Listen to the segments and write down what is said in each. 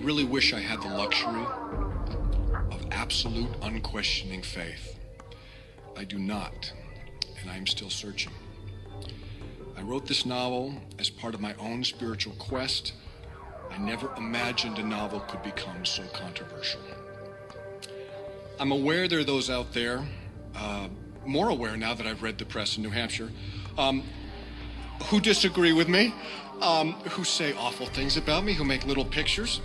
really wish I had the luxury of absolute, unquestioning faith. I do not, and I am still searching. I wrote this novel as part of my own spiritual quest. I never imagined a novel could become so controversial. I'm aware there are those out there, more aware now that I've read the press in New Hampshire, who disagree with me, who say awful things about me, who make little pictures.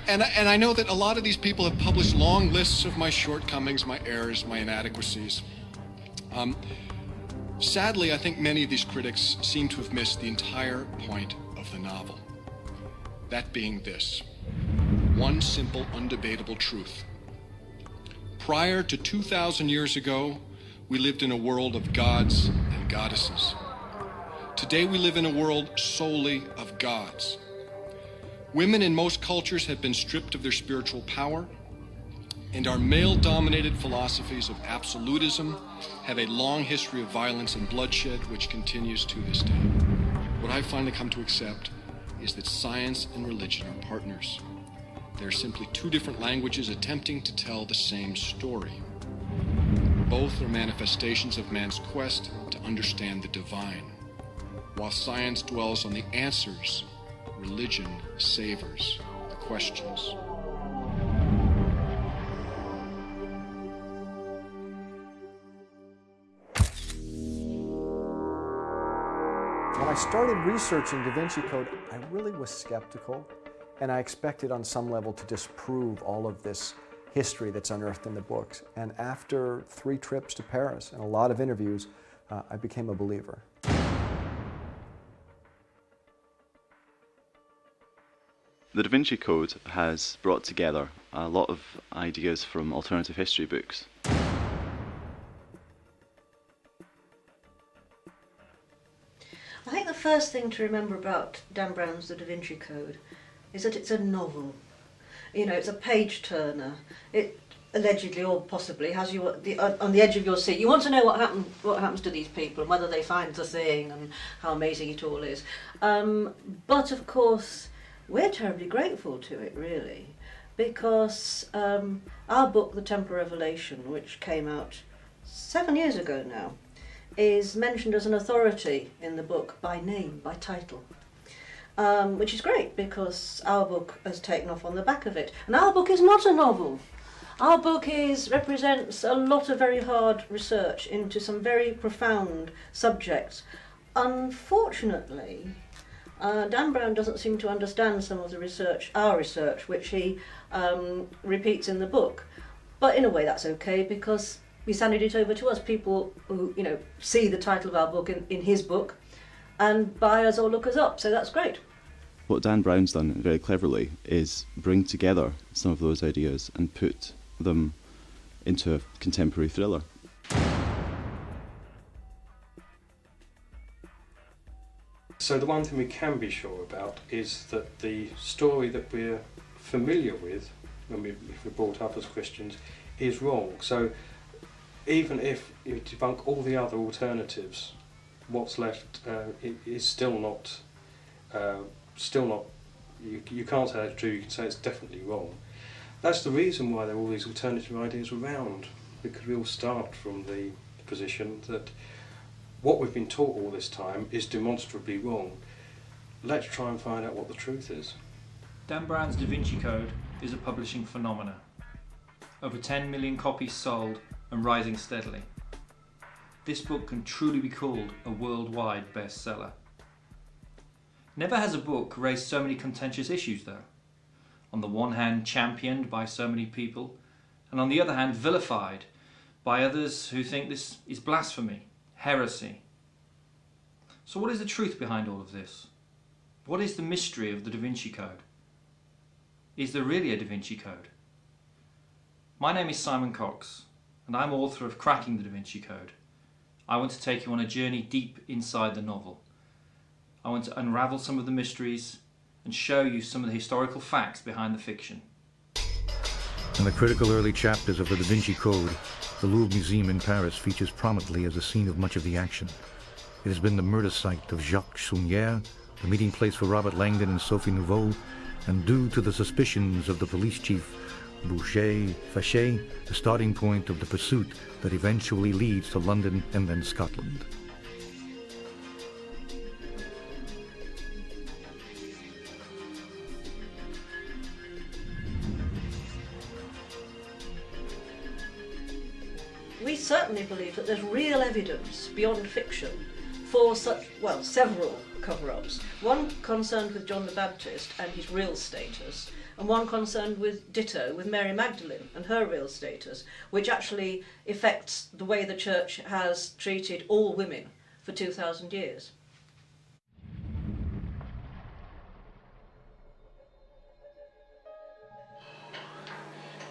And I know that a lot of these people have published long lists of my shortcomings, my errors, my inadequacies. Sadly, I think many of these critics seem to have missed the entire point of the novel. That being this: one simple, undebatable truth. Prior to 2,000 years ago, we lived in a world of gods and goddesses. Today, we live in a world solely of gods. Women in most cultures have been stripped of their spiritual power, and our male-dominated philosophies of absolutism have a long history of violence and bloodshed, which continues to this day. What I've finally come to accept is that science and religion are partners. They're simply two different languages attempting to tell the same story. Both are manifestations of man's quest to understand the divine. While science dwells on the answers, religion savors the questions. When I started researching Da Vinci Code, I really was skeptical, and I expected on some level to disprove all of this history that's unearthed in the books. And after 3 trips to Paris and a lot of interviews, I became a believer. The Da Vinci Code has brought together a lot of ideas from alternative history books. I think the first thing to remember about Dan Brown's The Da Vinci Code is that it's a novel. You know, it's a page-turner. It allegedly, or possibly, has you on the edge of your seat. You want to know what happens to these people and whether they find the thing and how amazing it all is. But of course, we're terribly grateful to it, really, because our book, The Temple Revelation, which came out 7 years ago now, is mentioned as an authority in the book by name, by title. Which is great, because our book has taken off on the back of it. And our book is not a novel. Our book represents a lot of very hard research into some very profound subjects. Unfortunately, Dan Brown doesn't seem to understand some of the research, our research, which he repeats in the book. But in a way that's okay, because he's handed it over to us, people who, you know, see the title of our book in his book and buy us or look us up, so that's great. What Dan Brown's done very cleverly is bring together some of those ideas and put them into a contemporary thriller. So the one thing we can be sure about is that the story that we're familiar with, if we're brought up as Christians, is wrong. So even if you debunk all the other alternatives, what's left is still not. You can't say it's true. You can say it's definitely wrong. That's the reason why there are all these alternative ideas around, because we all start from the position that what we've been taught all this time is demonstrably wrong. Let's try and find out what the truth is. Dan Brown's Da Vinci Code is a publishing phenomenon. Over 10 million copies sold and rising steadily. This book can truly be called a worldwide bestseller. Never has a book raised so many contentious issues, though. On the one hand, championed by so many people, and on the other hand, vilified by others who think this is blasphemy, heresy. So what is the truth behind all of this? What is the mystery of the Da Vinci Code? Is there really a Da Vinci Code? My name is Simon Cox, and I'm author of Cracking the Da Vinci Code. I want to take you on a journey deep inside the novel. I want to unravel some of the mysteries and show you some of the historical facts behind the fiction. In the critical early chapters of the Da Vinci Code, the Louvre Museum in Paris features prominently as the scene of much of the action. It has been the murder site of Jacques Saunière, the meeting place for Robert Langdon and Sophie Nouveau, and due to the suspicions of the police chief, Boucher-Fachet, the starting point of the pursuit that eventually leads to London and then Scotland. We certainly believe that there's real evidence beyond fiction for such, well, several cover-ups. One concerned with John the Baptist and his real status, and one concerned with ditto, with Mary Magdalene and her real status, which actually affects the way the Church has treated all women for 2,000 years.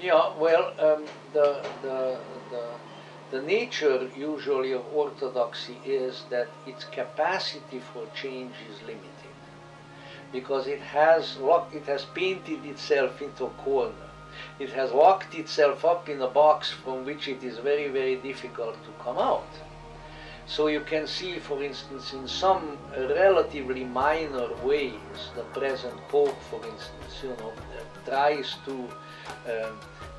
Yeah, well, the nature usually of orthodoxy is that its capacity for change is limited, because it has painted itself into a corner. It has locked itself up in a box from which it is very, very difficult to come out. So you can see, for instance, in some relatively minor ways, the present Pope, for instance,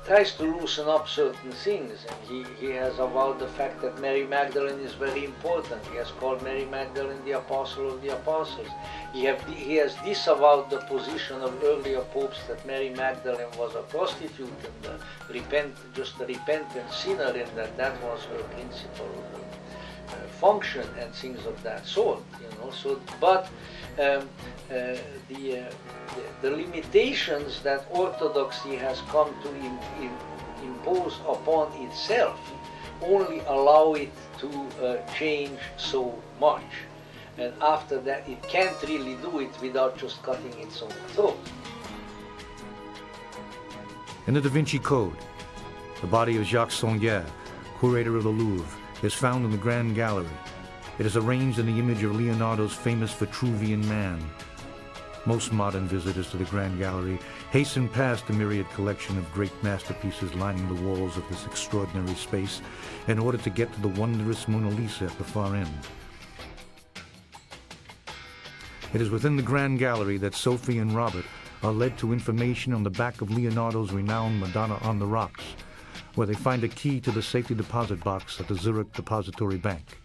tries to loosen up certain things, and he has avowed the fact that Mary Magdalene is very important. He has called Mary Magdalene the Apostle of the Apostles. He has disavowed the position of earlier popes that Mary Magdalene was a prostitute and just a repentant sinner, and that was her principal function and things of that sort. So, but the limitations that orthodoxy has come to impose upon itself only allow it to change so much, and after that it can't really do it without just cutting its own throat. In the Da Vinci Code, the body of Jacques Sonnier, curator of the Louvre, is found in the Grand Gallery. It is arranged in the image of Leonardo's famous Vitruvian Man. Most modern visitors to the Grand Gallery hasten past the myriad collection of great masterpieces lining the walls of this extraordinary space in order to get to the wondrous Mona Lisa at the far end. It is within the Grand Gallery that Sophie and Robert are led to information on the back of Leonardo's renowned Madonna on the Rocks, where they find a key to the safety deposit box at the Zurich Depository Bank.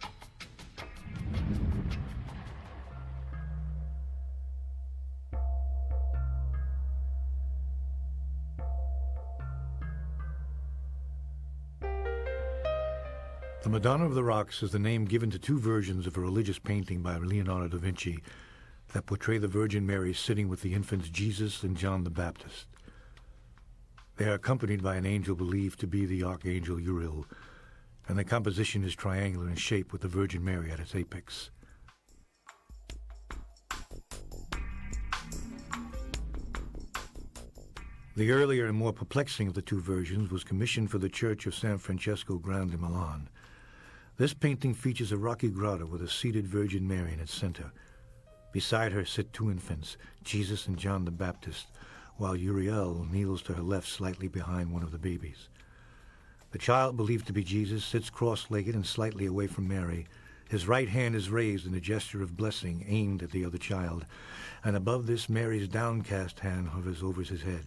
The Madonna of the Rocks is the name given to two versions of a religious painting by Leonardo da Vinci that portray the Virgin Mary sitting with the infants Jesus and John the Baptist. They are accompanied by an angel believed to be the Archangel Uriel, and the composition is triangular in shape with the Virgin Mary at its apex. The earlier and more perplexing of the two versions was commissioned for the Church of San Francesco Grande in Milan. This painting features a rocky grotto with a seated Virgin Mary in its center. Beside her sit two infants, Jesus and John the Baptist, while Uriel kneels to her left slightly behind one of the babies. The child, believed to be Jesus, sits cross-legged and slightly away from Mary. His right hand is raised in a gesture of blessing aimed at the other child, and above this Mary's downcast hand hovers over his head.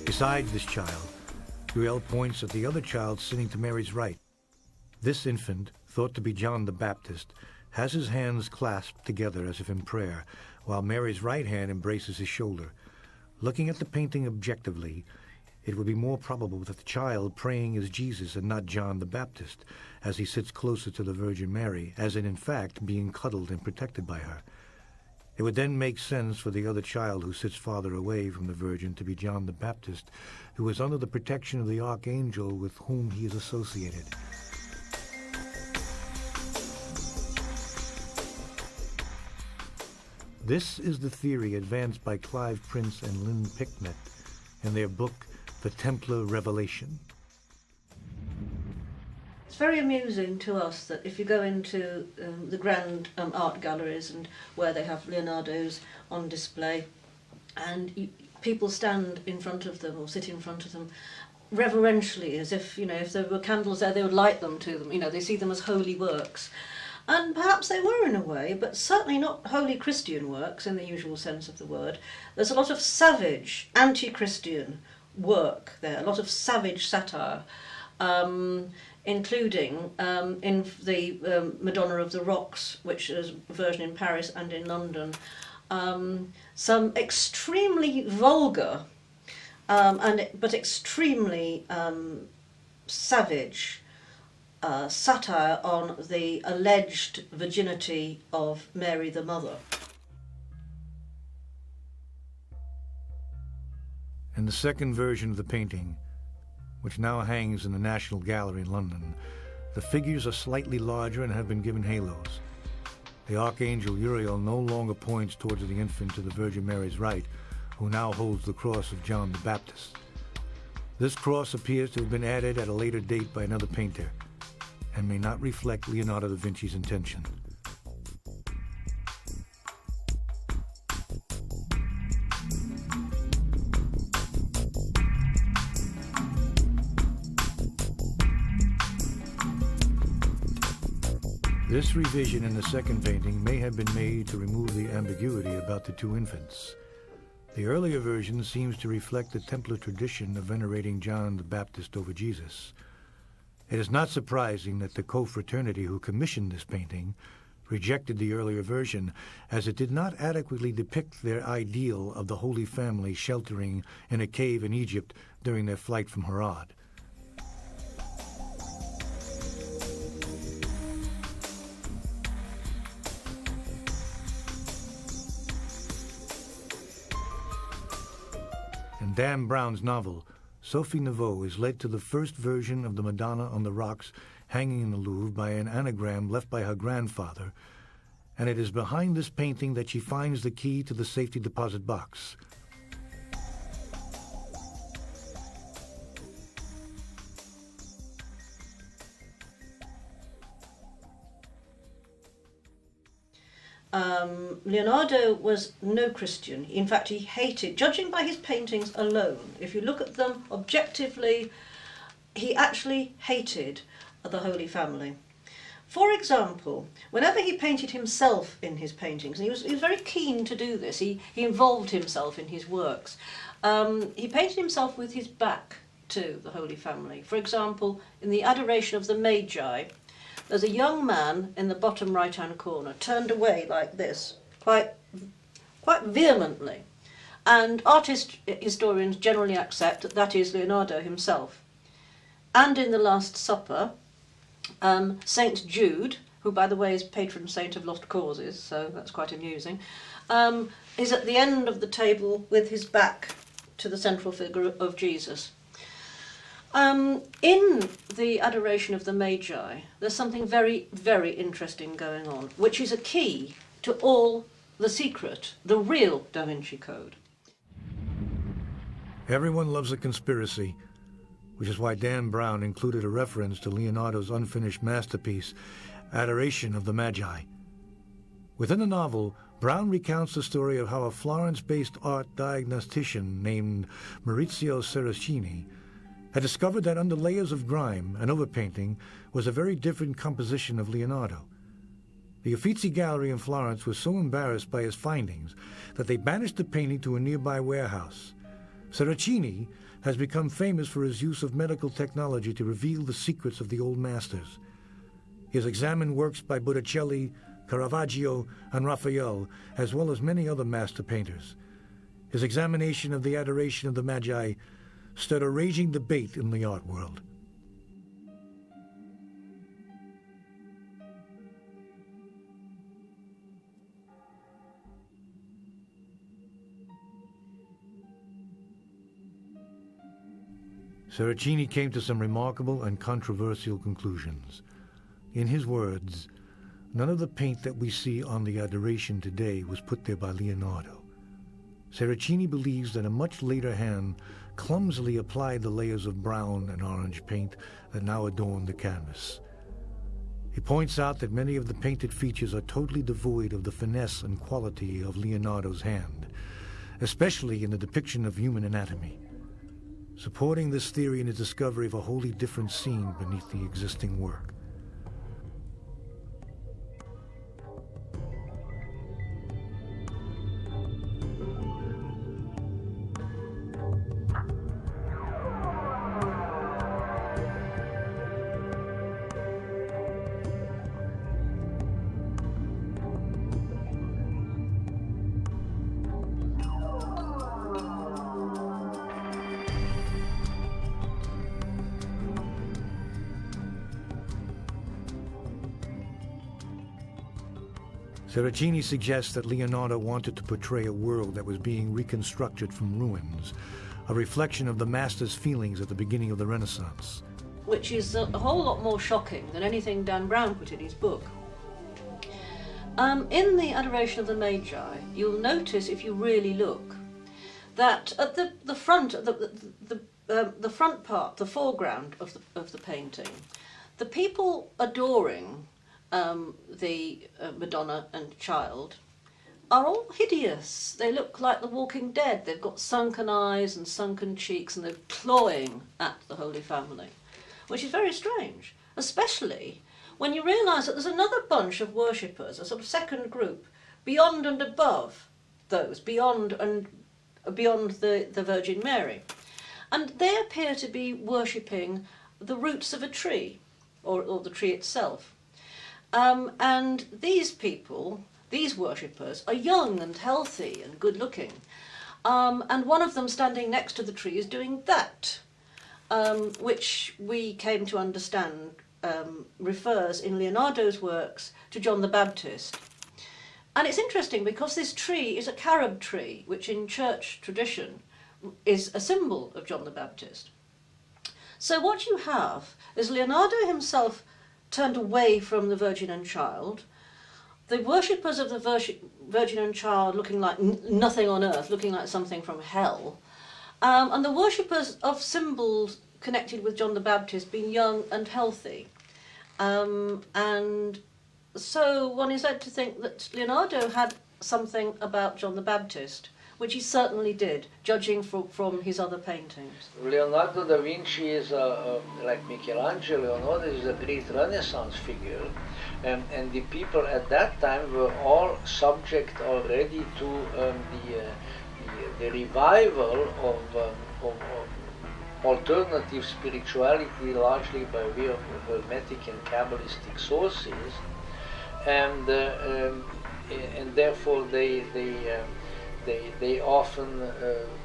Beside this child, Uriel points at the other child sitting to Mary's right. This infant, thought to be John the Baptist, has his hands clasped together as if in prayer, while Mary's right hand embraces his shoulder. Looking at the painting objectively, it would be more probable that the child praying is Jesus and not John the Baptist, as he sits closer to the Virgin Mary, as in fact being cuddled and protected by her. It would then make sense for the other child who sits farther away from the Virgin to be John the Baptist, who is under the protection of the Archangel with whom he is associated. This is the theory advanced by Clive Prince and Lynn Picknett in their book, The Templar Revelation. It's very amusing to us that if you go into the grand art galleries and where they have Leonardo's on display, and people stand in front of them or sit in front of them, reverentially, as if, if there were candles there, they would light them to them. They see them as holy works. And perhaps they were in a way, but certainly not holy Christian works in the usual sense of the word. There's a lot of savage, anti-Christian work there, a lot of savage satire, including in the Madonna of the Rocks, which is a version in Paris and in London, some extremely vulgar but extremely savage satire on the alleged virginity of Mary the Mother. In the second version of the painting, which now hangs in the National Gallery in London, the figures are slightly larger and have been given halos. The Archangel Uriel no longer points towards the infant to the Virgin Mary's right, who now holds the cross of John the Baptist. This cross appears to have been added at a later date by another painter, and may not reflect Leonardo da Vinci's intention. This revision in the second painting may have been made to remove the ambiguity about the two infants. The earlier version seems to reflect the Templar tradition of venerating John the Baptist over Jesus. It is not surprising that the confraternity who commissioned this painting rejected the earlier version, as it did not adequately depict their ideal of the Holy Family sheltering in a cave in Egypt during their flight from Herod. In Dan Brown's novel, Sophie Neveu is led to the first version of the Madonna on the Rocks hanging in the Louvre by an anagram left by her grandfather, and it is behind this painting that she finds the key to the safety deposit box. Leonardo was no Christian. In fact, he hated, judging by his paintings alone, if you look at them objectively, he actually hated the Holy Family. For example, whenever he painted himself in his paintings, and he was very keen to do this, he involved himself in his works, he painted himself with his back to the Holy Family. For example, in the Adoration of the Magi, there's a young man in the bottom right-hand corner, turned away like this, quite vehemently. And historians generally accept that that is Leonardo himself. And in the Last Supper, St. Jude, who by the way is patron saint of lost causes, so that's quite amusing, is at the end of the table with his back to the central figure of Jesus. In the Adoration of the Magi, there's something very, very interesting going on, which is a key to all the secret, the real Da Vinci Code. Everyone loves a conspiracy, which is why Dan Brown included a reference to Leonardo's unfinished masterpiece, Adoration of the Magi. Within the novel, Brown recounts the story of how a Florence-based art diagnostician named Maurizio Serracini had discovered that under layers of grime and overpainting was a very different composition of Leonardo. The Uffizi Gallery in Florence was so embarrassed by his findings that they banished the painting to a nearby warehouse. Serracini has become famous for his use of medical technology to reveal the secrets of the old masters. He has examined works by Botticelli, Caravaggio, and Raphael, as well as many other master painters. His examination of the Adoration of the Magi stirred a raging debate in the art world. Serracini came to some remarkable and controversial conclusions. In his words, none of the paint that we see on the Adoration today was put there by Leonardo. Serracini believes that a much later hand clumsily applied the layers of brown and orange paint that now adorn the canvas. He points out that many of the painted features are totally devoid of the finesse and quality of Leonardo's hand, especially in the depiction of human anatomy. supporting this theory in the discovery of a wholly different scene beneath the existing work. Seracini suggests that Leonardo wanted to portray a world that was being reconstructed from ruins, a reflection of the master's feelings at the beginning of the Renaissance. Which is a whole lot more shocking than anything Dan Brown put in his book. In the Adoration of the Magi, you'll notice, if you really look, that at the front, the front part, the foreground of the painting, the people adoring the Madonna and Child are all hideous. They look like the Walking Dead. They've got sunken eyes and sunken cheeks, and they're clawing at the Holy Family, which is very strange, especially when you realise that there's another bunch of worshippers, a sort of second group, beyond and above those, beyond the Virgin Mary. And they appear to be worshipping the roots of a tree, or the tree itself. And these people, these worshippers, are young and healthy and good-looking. And one of them standing next to the tree is doing that, which we came to understand refers in Leonardo's works to John the Baptist. And it's interesting because this tree is a carob tree, which in church tradition is a symbol of John the Baptist. So what you have is Leonardo himself turned away from the Virgin and Child, the worshippers of the Virgin and Child looking like nothing on earth, looking like something from hell, and the worshippers of symbols connected with John the Baptist being young and healthy. And so one is led to think that Leonardo had something about John the Baptist, which he certainly did, judging from his other paintings. Leonardo da Vinci is, like Michelangelo, Leonardo is a great Renaissance figure, and the people at that time were all subject already to the revival of alternative spirituality, largely by way of Hermetic and Kabbalistic sources, and therefore they often,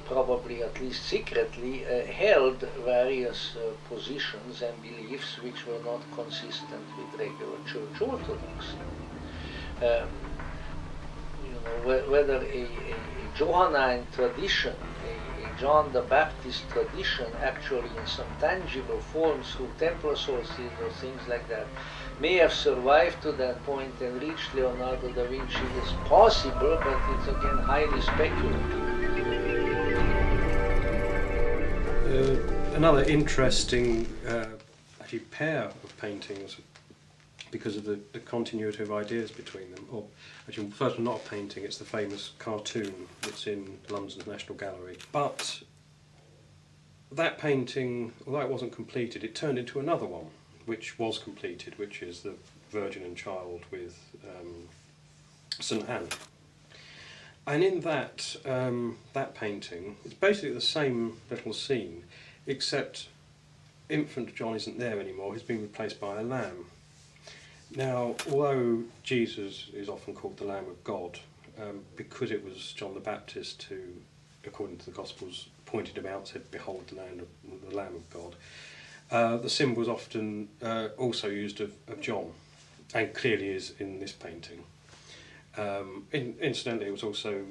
probably at least secretly, held various positions and beliefs which were not consistent with regular church orthodoxy. Whether a Johannine tradition, a John the Baptist tradition, actually in some tangible form through Templar sources or things like that, may have survived to that point and reached Leonardo da Vinci is possible, but it's again highly speculative. Another interesting actually pair of paintings, because of the continuity of ideas between them, or actually first of all not a painting, it's the famous cartoon that's in London's National Gallery. But that painting, although it wasn't completed, it turned into another one, which was completed, which is the Virgin and Child with St. Anne. And in that that painting, it's basically the same little scene, except infant John isn't there anymore, he's been replaced by a lamb. Now, although Jesus is often called the Lamb of God, because it was John the Baptist who, according to the Gospels, pointed him out, said, "Behold the Lamb of God," the symbol was often also used of John, and clearly is in this painting. Incidentally, it was also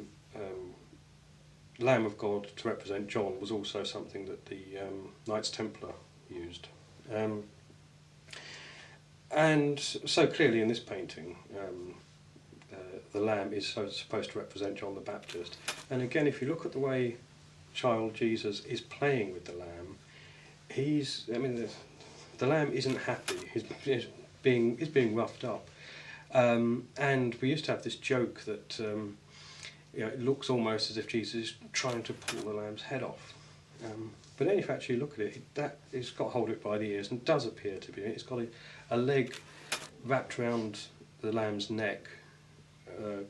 Lamb of God to represent John was also something that the Knights Templar used. And so clearly in this painting, the lamb is supposed to represent John the Baptist. And again, if you look at the way child Jesus is playing with the lamb, the lamb isn't happy. He's being roughed up. And we used to have this joke that it looks almost as if Jesus is trying to pull the lamb's head off. But then if you actually look at it, it's got hold of it by the ears and does appear to be. It's got a leg wrapped around the lamb's neck,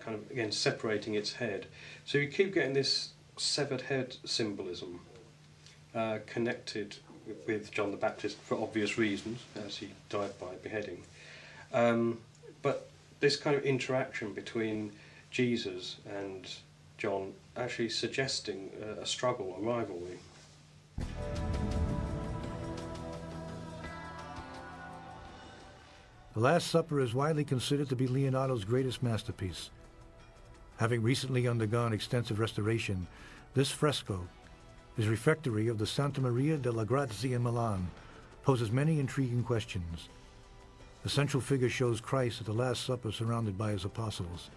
kind of, again, separating its head. So you keep getting this severed head symbolism connected with John the Baptist for obvious reasons, as he died by beheading. But this kind of interaction between Jesus and John actually suggesting a struggle, a rivalry. The Last Supper is widely considered to be Leonardo's greatest masterpiece. Having recently undergone extensive restoration, this fresco, his refectory of the Santa Maria della Grazia in Milan, poses many intriguing questions. The central figure shows Christ at the Last Supper surrounded by his apostles.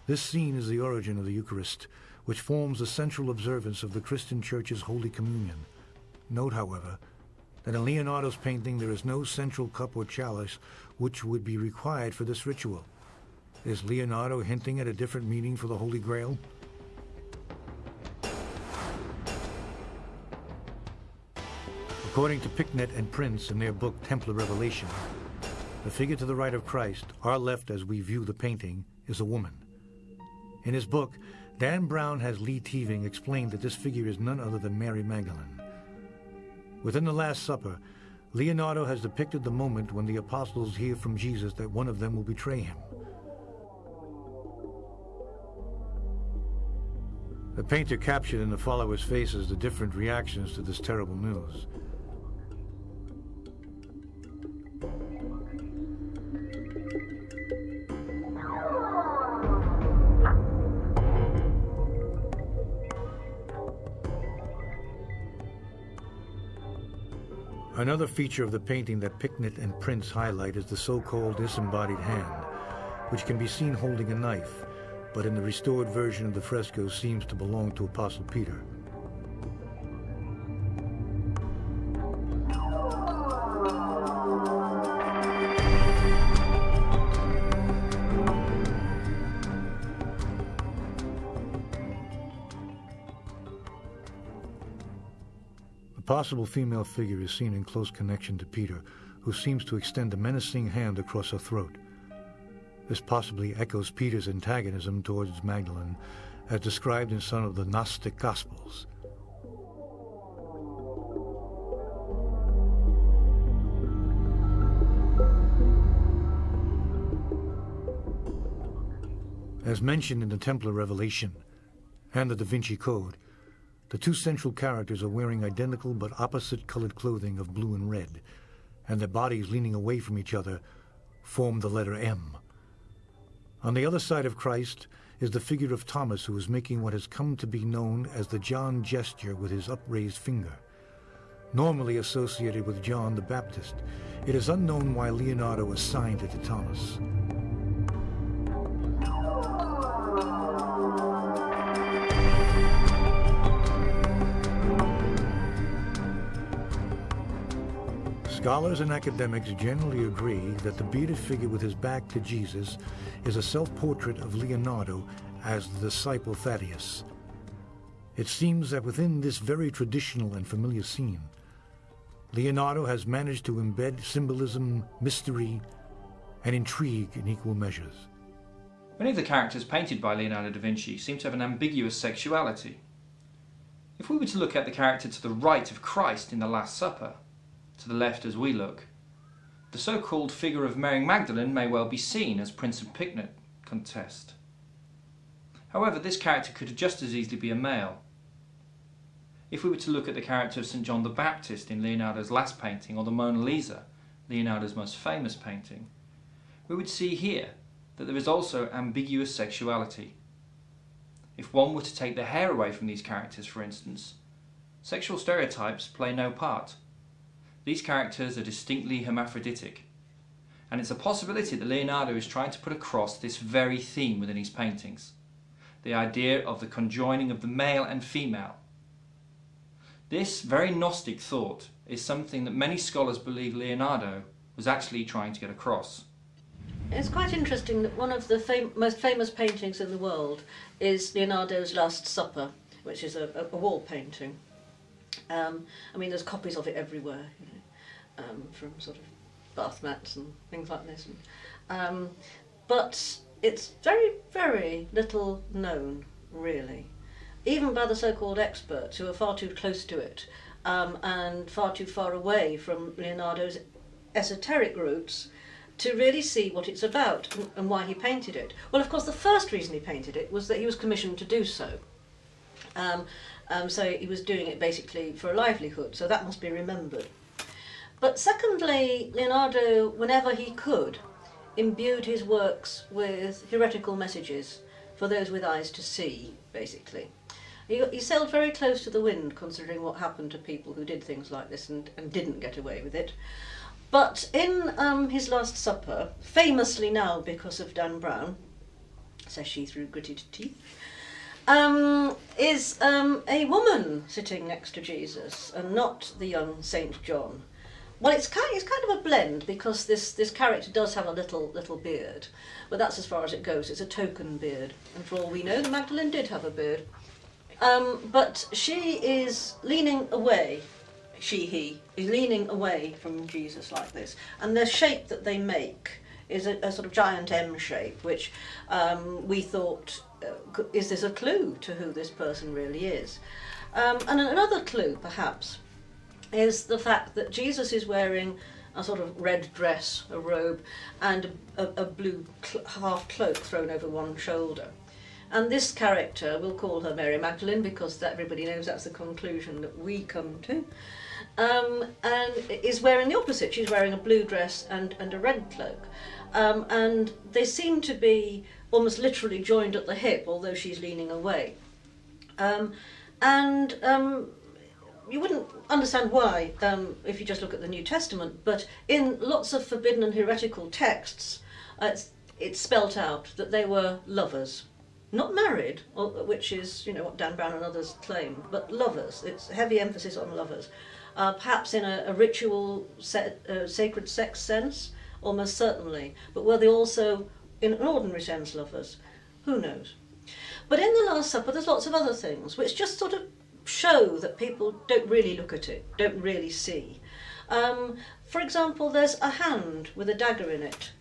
This scene is the origin of the Eucharist, which forms the central observance of the Christian Church's Holy Communion. Note, however, that in Leonardo's painting there is no central cup or chalice which would be required for this ritual. Is Leonardo hinting at a different meaning for the Holy Grail? According to Picknett and Prince in their book Templar Revelation, the figure to the right of Christ, our left as we view the painting, is a woman. In his book, Dan Brown has Lee Teaving explained that this figure is none other than Mary Magdalene. Within the Last Supper, Leonardo has depicted the moment when the apostles hear from Jesus that one of them will betray him. The painter captured in the followers' faces the different reactions to this terrible news. Another feature of the painting that Picknett and Prince highlight is the so-called disembodied hand, which can be seen holding a knife, but in the restored version of the fresco seems to belong to Apostle Peter. A possible female figure is seen in close connection to Peter, who seems to extend a menacing hand across her throat. This possibly echoes Peter's antagonism towards Magdalene, as described in some of the Gnostic Gospels. As mentioned in the Templar Revelation and the Da Vinci Code, the two central characters are wearing identical but opposite-colored clothing of blue and red, and their bodies leaning away from each other form the letter M. On the other side of Christ is the figure of Thomas, who is making what has come to be known as the John gesture with his upraised finger. Normally associated with John the Baptist, it is unknown why Leonardo assigned it to Thomas. Scholars and academics generally agree that the bearded figure with his back to Jesus is a self-portrait of Leonardo as the disciple Thaddeus. It seems that within this very traditional and familiar scene, Leonardo has managed to embed symbolism, mystery, and intrigue in equal measures. Many of the characters painted by Leonardo da Vinci seem to have an ambiguous sexuality. If we were to look at the character to the right of Christ in the Last Supper, to the left as we look, the so-called figure of Mary Magdalene may well be seen, as Prince and Picknett contest. However, this character could just as easily be a male. If we were to look at the character of St. John the Baptist in Leonardo's last painting, or the Mona Lisa, Leonardo's most famous painting, we would see here that there is also ambiguous sexuality. If one were to take the hair away from these characters, for instance, sexual stereotypes play no part. These characters are distinctly hermaphroditic, and it's a possibility that Leonardo is trying to put across this very theme within his paintings, the idea of the conjoining of the male and female. This very Gnostic thought is something that many scholars believe Leonardo was actually trying to get across. It's quite interesting that one of the most famous paintings in the world is Leonardo's Last Supper, which is a wall painting. I mean, there's copies of it everywhere, you know, from sort of bath mats and things like this. But it's very, very little known, really, even by the so-called experts who are far too close to it and far too far away from Leonardo's esoteric roots to really see what it's about and why he painted it. Well, of course, the first reason he painted it was that he was commissioned to do so. So he was doing it basically for a livelihood, so that must be remembered. But secondly, Leonardo, whenever he could, imbued his works with heretical messages for those with eyes to see, basically. He sailed very close to the wind, considering what happened to people who did things like this and didn't get away with it. But in his Last Supper, famously now because of Dan Brown, says she through gritted teeth, is a woman sitting next to Jesus and not the young Saint John. Well, it's kind of a blend, because this character does have a little beard, but that's as far as it goes. It's a token beard, and for all we know, the Magdalene did have a beard. But she is leaning away. He is leaning away from Jesus like this, and the shape that they make is a sort of giant M shape, which we thought, is this a clue to who this person really is? And another clue, perhaps, is the fact that Jesus is wearing a sort of red dress, a robe, and a blue half cloak thrown over one shoulder. And this character, we'll call her Mary Magdalene, because everybody knows that's the conclusion that we come to, and is wearing the opposite. She's wearing a blue dress and a red cloak. And they seem to be almost literally joined at the hip, although she's leaning away. You wouldn't understand why if you just look at the New Testament, but in lots of forbidden and heretical texts, it's spelt out that they were lovers. Not married, which is, you know, what Dan Brown and others claim, but lovers. It's heavy emphasis on lovers. Perhaps in a ritual sacred sex sense, almost certainly. But were they also, in an ordinary sense, lovers? Who knows? But in the Last Supper, there's lots of other things which just sort of show that people don't really look at it, don't really see. For example, there's a hand with a dagger in it.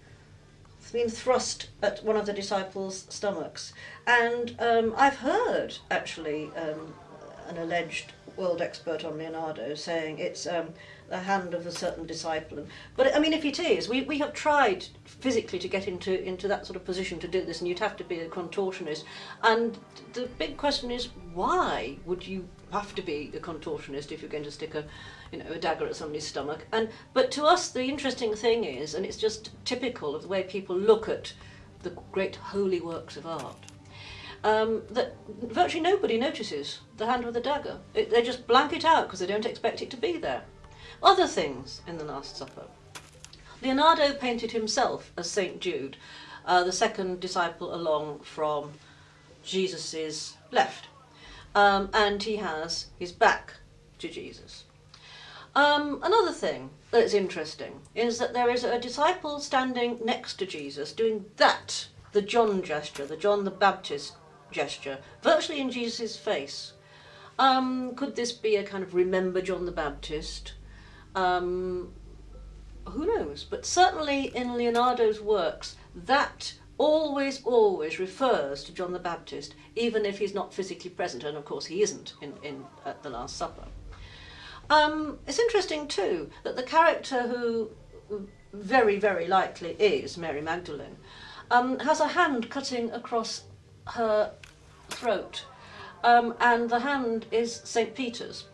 It's been thrust at one of the disciples' stomachs. And I've heard, actually, an alleged world expert on Leonardo saying it's the hand of a certain disciple. But I mean, if it is, we have tried physically to get into that sort of position to do this, and you'd have to be a contortionist. And the big question is, why would you have to be a contortionist if you're going to stick a dagger at somebody's stomach? But to us, the interesting thing is, and it's just typical of the way people look at the great holy works of art, that virtually nobody notices the hand with the dagger. They just blank it out because they don't expect it to be there. Other things in the Last Supper. Leonardo painted himself as St. Jude, the second disciple along from Jesus' left. And he has his back to Jesus. Another thing that's interesting is that there is a disciple standing next to Jesus doing the John gesture, the John the Baptist gesture, virtually in Jesus' face. Could this be a kind of remember John the Baptist? Who knows? But certainly in Leonardo's works, that always refers to John the Baptist, even if he's not physically present, and of course he isn't at the Last Supper. It's interesting too that the character who very, very likely is Mary Magdalene has a hand cutting across her throat, and the hand is St. Peter's.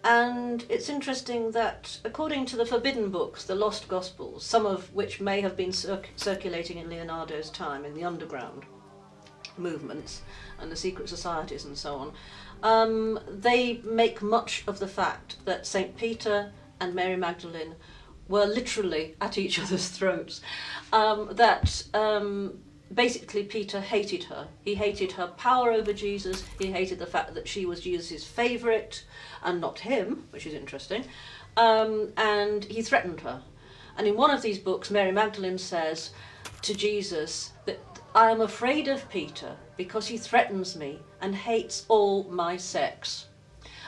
And it's interesting that, according to the forbidden books, the Lost Gospels, some of which may have been circulating in Leonardo's time in the underground movements and the secret societies and so on, they make much of the fact that St. Peter and Mary Magdalene were literally at each other's throats, basically Peter hated her. He hated her power over Jesus. He hated the fact that she was Jesus' favourite and not him, which is interesting, and he threatened her. And in one of these books, Mary Magdalene says to Jesus that I am afraid of Peter because he threatens me and hates all my sex.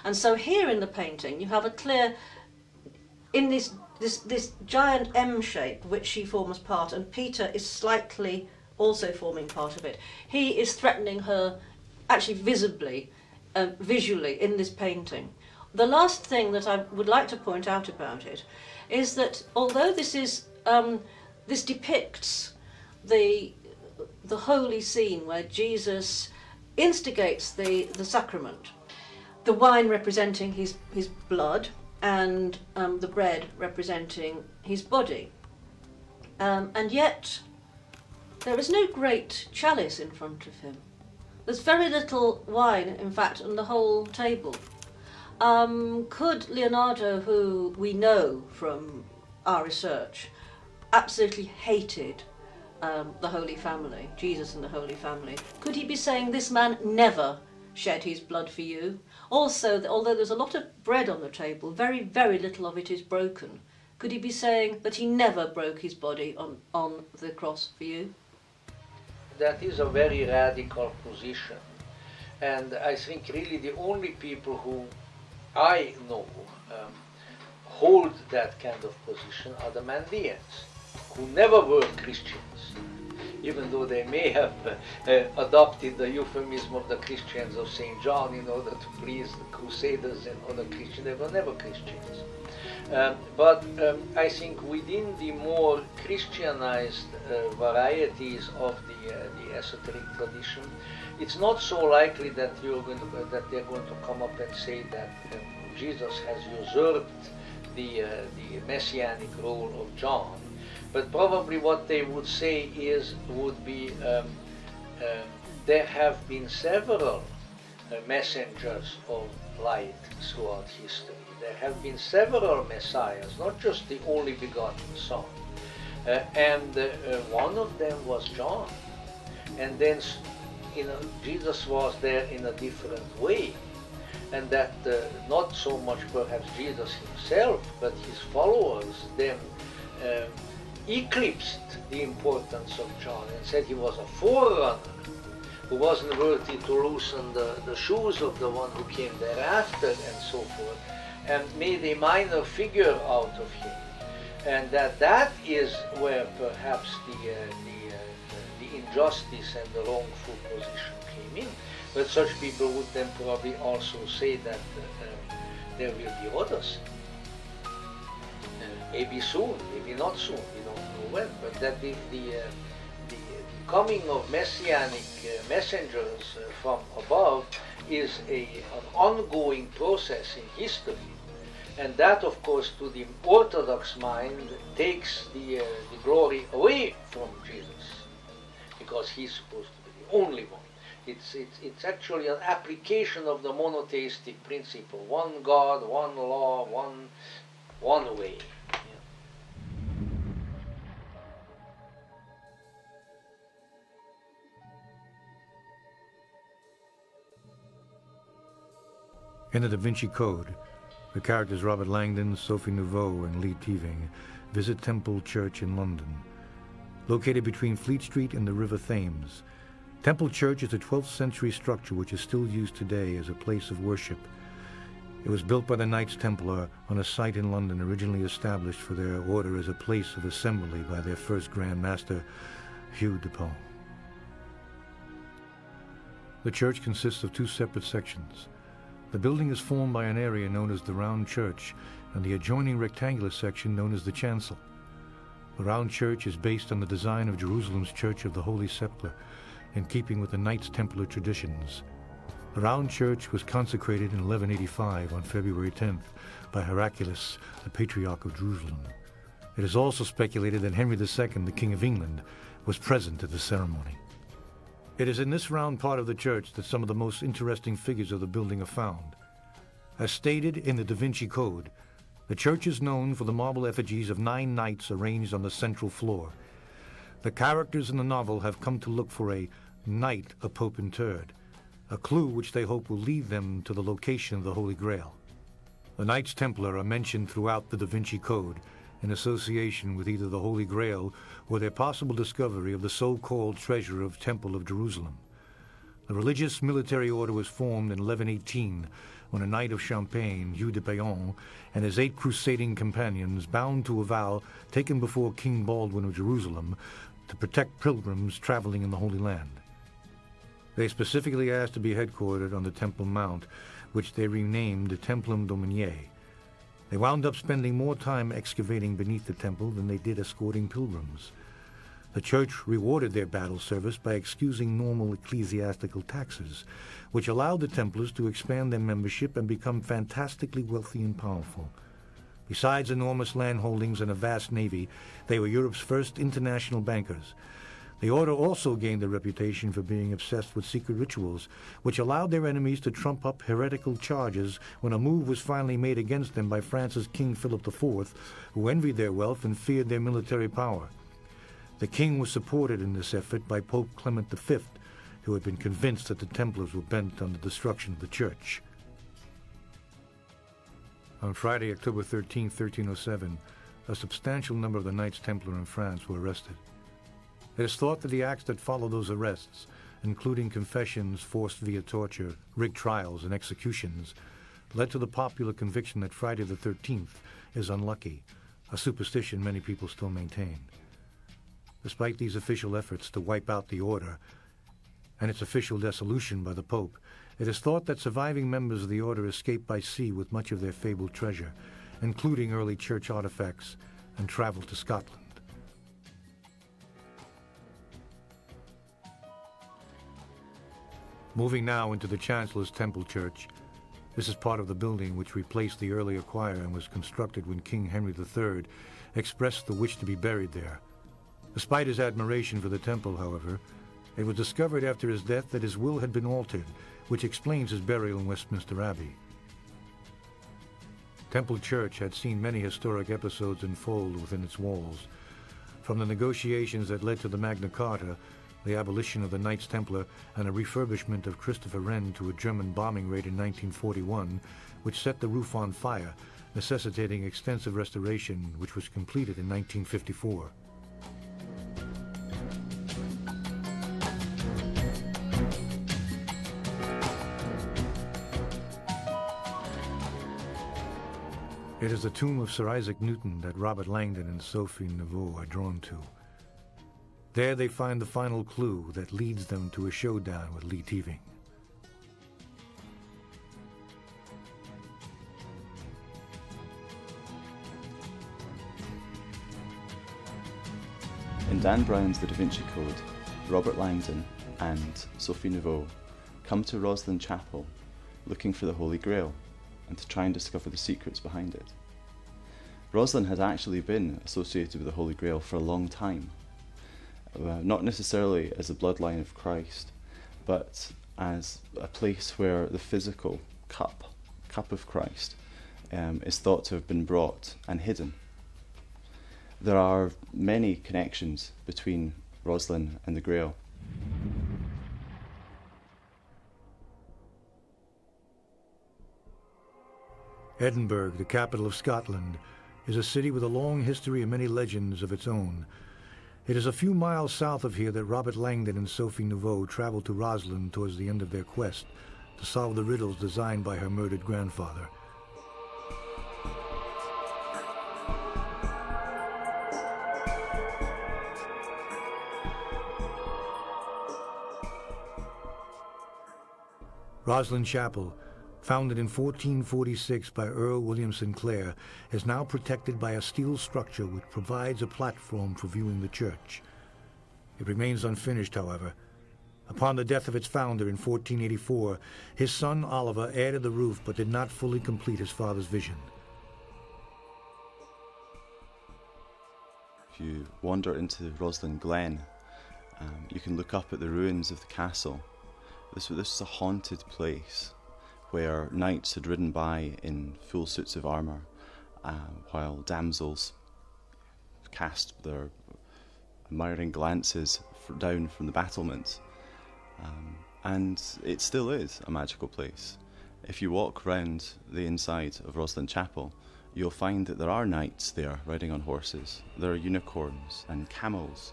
And so here in the painting you have a clear, in this giant M shape which she forms part, and Peter is slightly also forming part of it. He is threatening her actually visibly, visually in this painting. The last thing that I would like to point out about it is that although this is this depicts the holy scene where Jesus instigates the sacrament, the wine representing his blood and the bread representing his body, and yet there is no great chalice in front of him. There's very little wine, in fact, on the whole table. Could Leonardo, who we know from our research, absolutely hated the Holy Family, Jesus and the Holy Family, could he be saying this man never shed his blood for you? Also, although there's a lot of bread on the table, very, very little of it is broken. Could he be saying that he never broke his body on the cross for you? That is a very radical position. And I think really the only people who I know hold that kind of position are the Mandeans, who never were Christians, even though they may have adopted the euphemism of the Christians of St. John in order to please the Crusaders and other Christians. They were never Christians. But I think within the more Christianized varieties of the esoteric tradition, it's not so likely that they're going to come up and say that Jesus has usurped the messianic role of John. But probably what they would say would be there have been several messengers of light throughout history. There have been several messiahs, not just the only begotten Son. And one of them was John. And then Jesus was there in a different way. And that not so much perhaps Jesus himself, but his followers then eclipsed the importance of John and said he was a forerunner who wasn't worthy to loosen the shoes of the one who came thereafter and so forth, and made a minor figure out of him. And that is where perhaps the injustice and the wrongful position came in. But such people would then probably also say that there will be others. Maybe soon, maybe not soon, we don't know when, but that the coming of messianic messengers from above is an ongoing process in history. And that, of course, to the Orthodox mind, takes the glory away from Jesus, because he's supposed to be the only one. It's actually an application of the monotheistic principle: one God, one law, one way. In the Da Vinci Code, the characters Robert Langdon, Sophie Nouveau, and Lee Teaving visit Temple Church in London. Located between Fleet Street and the River Thames, Temple Church is a 12th century structure which is still used today as a place of worship. It was built by the Knights Templar on a site in London originally established for their order as a place of assembly by their first Grand Master, Hugh de Pau. The church consists of two separate sections. The building is formed by an area known as the Round Church and the adjoining rectangular section known as the Chancel. The Round Church is based on the design of Jerusalem's Church of the Holy Sepulchre, in keeping with the Knights Templar traditions. The Round Church was consecrated in 1185 on February 10th by Heraclius, the Patriarch of Jerusalem. It is also speculated that Henry II, the King of England, was present at the ceremony. It is in this round part of the church that some of the most interesting figures of the building are found. As stated in the Da Vinci Code, the church is known for the marble effigies of 9 knights arranged on the central floor. The characters in the novel have come to look for a knight a pope interred, a clue which they hope will lead them to the location of the Holy Grail. The Knights Templar are mentioned throughout the Da Vinci Code in association with either the Holy Grail or their possible discovery of the so-called treasure of Temple of Jerusalem. The religious military order was formed in 1118 when a knight of Champagne, Hugh de Payon, and his 8 crusading companions, bound to a vow taken before King Baldwin of Jerusalem to protect pilgrims traveling in the Holy Land. They specifically asked to be headquartered on the Temple Mount, which they renamed the Templum Dominiae. They wound up spending more time excavating beneath the temple than they did escorting pilgrims. The church rewarded their battle service by excusing normal ecclesiastical taxes, which allowed the Templars to expand their membership and become fantastically wealthy and powerful. Besides enormous land holdings and a vast navy, they were Europe's first international bankers. The order also gained a reputation for being obsessed with secret rituals, which allowed their enemies to trump up heretical charges when a move was finally made against them by France's King Philip IV, who envied their wealth and feared their military power. The king was supported in this effort by Pope Clement V, who had been convinced that the Templars were bent on the destruction of the church. On Friday, October 13, 1307, a substantial number of the Knights Templar in France were arrested. It is thought that the acts that followed those arrests, including confessions forced via torture, rigged trials, and executions, led to the popular conviction that Friday the 13th is unlucky, a superstition many people still maintain. Despite these official efforts to wipe out the order and its official dissolution by the Pope, it is thought that surviving members of the order escaped by sea with much of their fabled treasure, including early church artifacts, and traveled to Scotland. Moving now into the Chancellor's Temple Church, this is part of the building which replaced the earlier choir and was constructed when King Henry III expressed the wish to be buried there. Despite his admiration for the temple, however, it was discovered after his death that his will had been altered, which explains his burial in Westminster Abbey. Temple Church had seen many historic episodes unfold within its walls, from the negotiations that led to the Magna Carta, the abolition of the Knights Templar, and a refurbishment of Christopher Wren to a German bombing raid in 1941, which set the roof on fire, necessitating extensive restoration, which was completed in 1954. It is the tomb of Sir Isaac Newton that Robert Langdon and Sophie Neveu are drawn to. There they find the final clue that leads them to a showdown with Lee Teaving. In Dan Brown's The Da Vinci Code, Robert Langdon and Sophie Neveu come to Rosslyn Chapel looking for the Holy Grail and to try and discover the secrets behind it. Rosslyn has actually been associated with the Holy Grail for a long time, not necessarily as a bloodline of Christ, but as a place where the physical cup of Christ, is thought to have been brought and hidden. There are many connections between Rosslyn and the Grail. Edinburgh, the capital of Scotland, is a city with a long history and many legends of its own. It is a few miles south of here that Robert Langdon and Sophie Neveu traveled to Rosslyn towards the end of their quest to solve the riddles designed by her murdered grandfather. Rosslyn Chapel, founded in 1446 by Earl William Sinclair, is now protected by a steel structure which provides a platform for viewing the church. It remains unfinished, however. Upon the death of its founder in 1484, his son Oliver added the roof but did not fully complete his father's vision. If you wander into Rosslyn Glen, you can look up at the ruins of the castle. This was a haunted place where knights had ridden by in full suits of armour, while damsels cast their admiring glances down from the battlements. And it still is a magical place. If you walk round the inside of Rosslyn Chapel, you'll find that there are knights there riding on horses. There are unicorns and camels.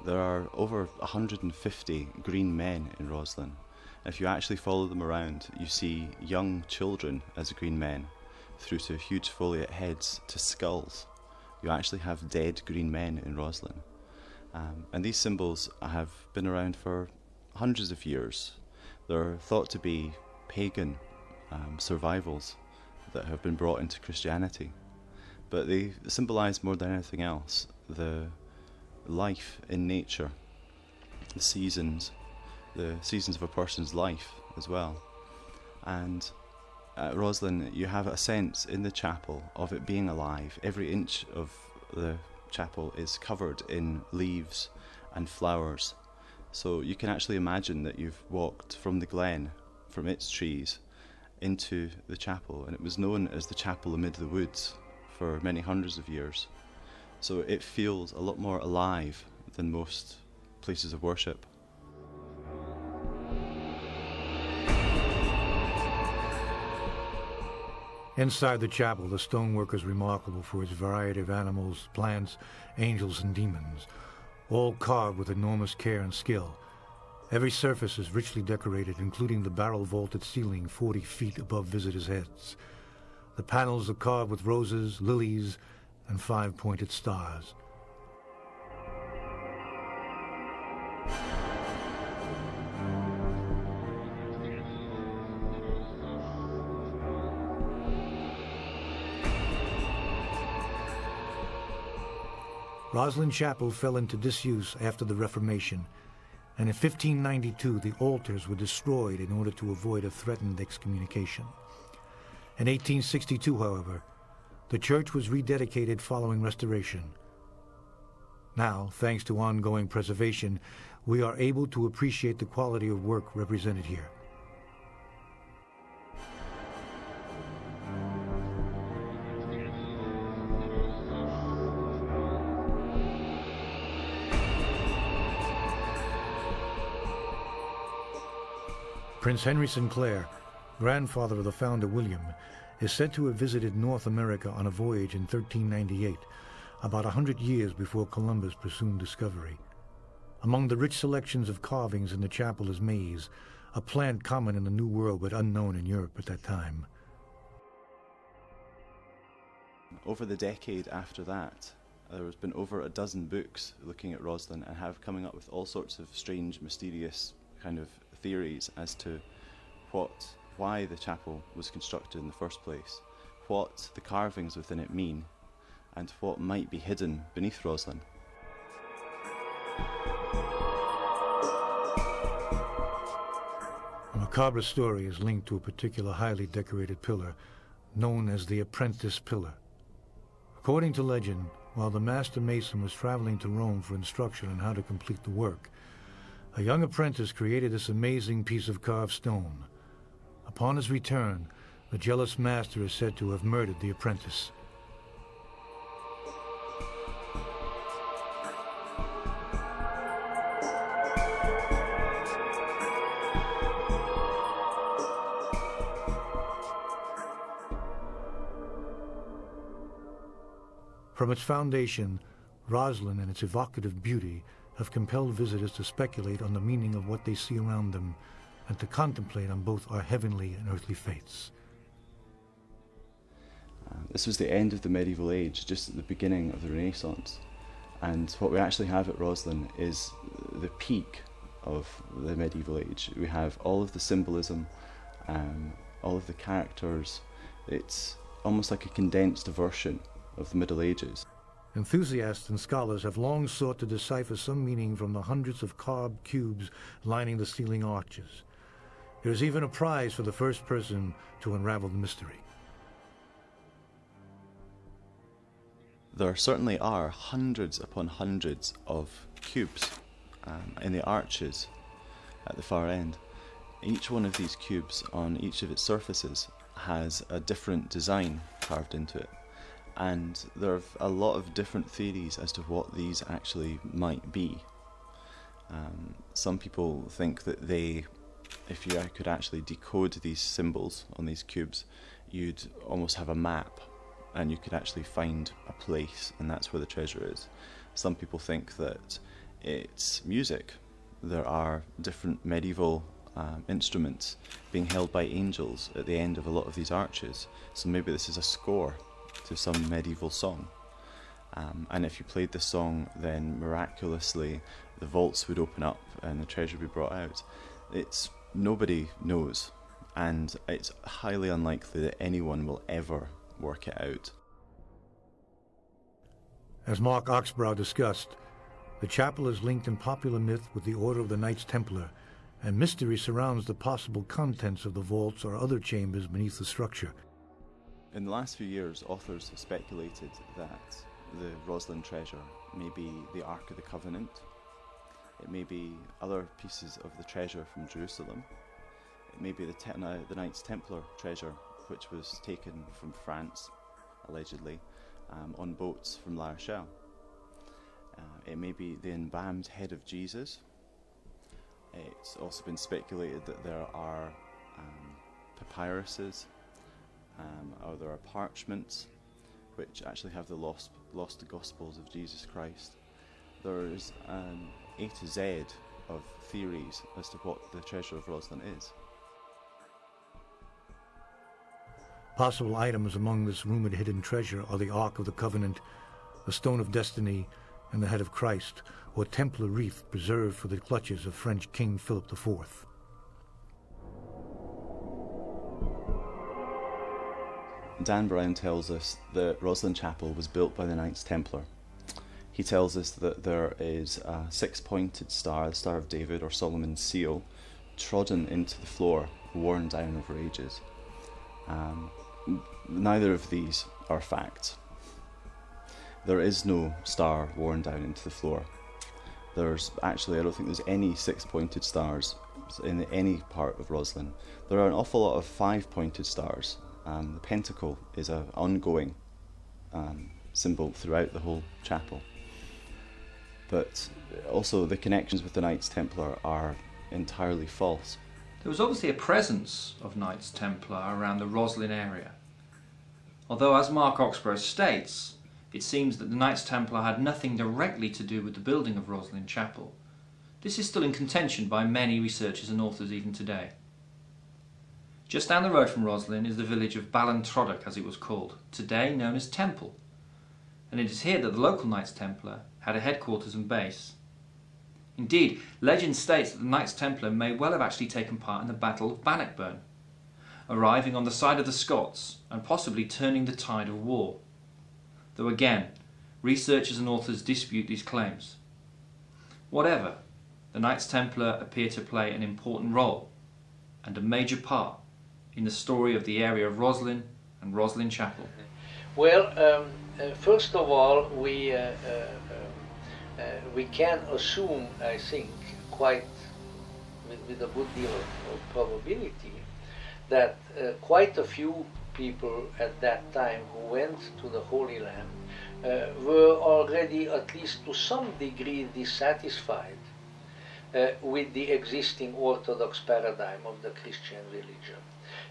There are over 150 green men in Rosslyn. If you actually follow them around, you see young children as green men, through to huge foliate heads to skulls. You actually have dead green men in Roslin. And these symbols have been around for hundreds of years. They're thought to be pagan survivals that have been brought into Christianity. But they symbolize more than anything else the life in nature, the seasons of a person's life as well. And at Roslin, you have a sense in the chapel of it being alive. Every inch of the chapel is covered in leaves and flowers. So you can actually imagine that you've walked from the glen, from its trees, into the chapel. And it was known as the chapel amid the woods for many hundreds of years. So it feels a lot more alive than most places of worship. Inside the chapel, the stonework is remarkable for its variety of animals, plants, angels, and demons, all carved with enormous care and skill. Every surface is richly decorated, including the barrel-vaulted ceiling 40 feet above visitors' heads. The panels are carved with roses, lilies, and 5-pointed stars. Roslin Chapel fell into disuse after the Reformation, and in 1592 the altars were destroyed in order to avoid a threatened excommunication. In 1862, however, the church was rededicated following restoration. Now, thanks to ongoing preservation, we are able to appreciate the quality of work represented here. Prince Henry Sinclair, grandfather of the founder William, is said to have visited North America on a voyage in 1398, about 100 years before Columbus' presumed discovery. Among the rich selections of carvings in the chapel is maize, a plant common in the New World but unknown in Europe at that time. Over the decade after that, there has been over a dozen books looking at Roslin and have coming up with all sorts of strange, mysterious kind of theories as to why the chapel was constructed in the first place, what the carvings within it mean, and what might be hidden beneath Roslin. A macabre story is linked to a particular highly decorated pillar, known as the Apprentice Pillar. According to legend, while the master mason was traveling to Rome for instruction on how to complete the work, a young apprentice created this amazing piece of carved stone. Upon his return, the jealous master is said to have murdered the apprentice. From its foundation, Roslin and its evocative beauty have compelled visitors to speculate on the meaning of what they see around them and to contemplate on both our heavenly and earthly faiths. This was the end of the medieval age, just at the beginning of the Renaissance. And what we actually have at Roslin is the peak of the medieval age. We have all of the symbolism, all of the characters. It's almost like a condensed version of the Middle Ages. Enthusiasts and scholars have long sought to decipher some meaning from the hundreds of carved cubes lining the ceiling arches. There is even a prize for the first person to unravel the mystery. There certainly are hundreds upon hundreds of cubes in the arches at the far end. Each one of these cubes on each of its surfaces has a different design carved into it. And there are a lot of different theories as to what these actually might be. Some people think that if you could actually decode these symbols on these cubes, you'd almost have a map and you could actually find a place, and that's where the treasure is. Some people think that it's music. There are different medieval instruments being held by angels at the end of a lot of these arches. So maybe this is a score to some medieval song. And if you played the song, then miraculously the vaults would open up and the treasure would be brought out. Nobody knows, and it's highly unlikely that anyone will ever work it out. As Mark Oxbrow discussed, the chapel is linked in popular myth with the Order of the Knights Templar, and mystery surrounds the possible contents of the vaults or other chambers beneath the structure. In the last few years, authors have speculated that the Roslin treasure may be the Ark of the Covenant. It may be other pieces of the treasure from Jerusalem. It may be the Knights Templar treasure, which was taken from France, allegedly, on boats from La Rochelle. It may be the embalmed head of Jesus. It's also been speculated that there are papyruses, or there are parchments which actually have the lost Gospels of Jesus Christ. There is A to Z of theories as to what the treasure of Roslin is. Possible items among this rumored hidden treasure are the Ark of the Covenant, the Stone of Destiny, and the Head of Christ, or Templar wreath preserved for the clutches of French King Philip IV. Dan Brown tells us that Roslin Chapel was built by the Knights Templar. He tells us that there is a six-pointed star, the Star of David or Solomon's seal, trodden into the floor, worn down over ages. Neither of these are facts. There is no star worn down into the floor. I don't think there's any six-pointed stars in any part of Roslin. There are an awful lot of five-pointed stars. The pentacle is an ongoing symbol throughout the whole chapel. But also the connections with the Knights Templar are entirely false. There was obviously a presence of Knights Templar around the Roslin area. Although, as Mark Oxbrow states, it seems that the Knights Templar had nothing directly to do with the building of Roslin Chapel. This is still in contention by many researchers and authors even today. Just down the road from Roslin is the village of Ballintroduch, as it was called, today known as Temple, and it is here that the local Knights Templar had a headquarters and base. Indeed, legend states that the Knights Templar may well have actually taken part in the Battle of Bannockburn, arriving on the side of the Scots and possibly turning the tide of war. Though again, researchers and authors dispute these claims. Whatever, the Knights Templar appear to play an important role and a major part in the story of the area of Roslin and Roslin Chapel. Well, first of all, we can assume, I think, quite with a good deal of probability, that quite a few people at that time who went to the Holy Land were already, at least to some degree, dissatisfied with the existing Orthodox paradigm of the Christian religion.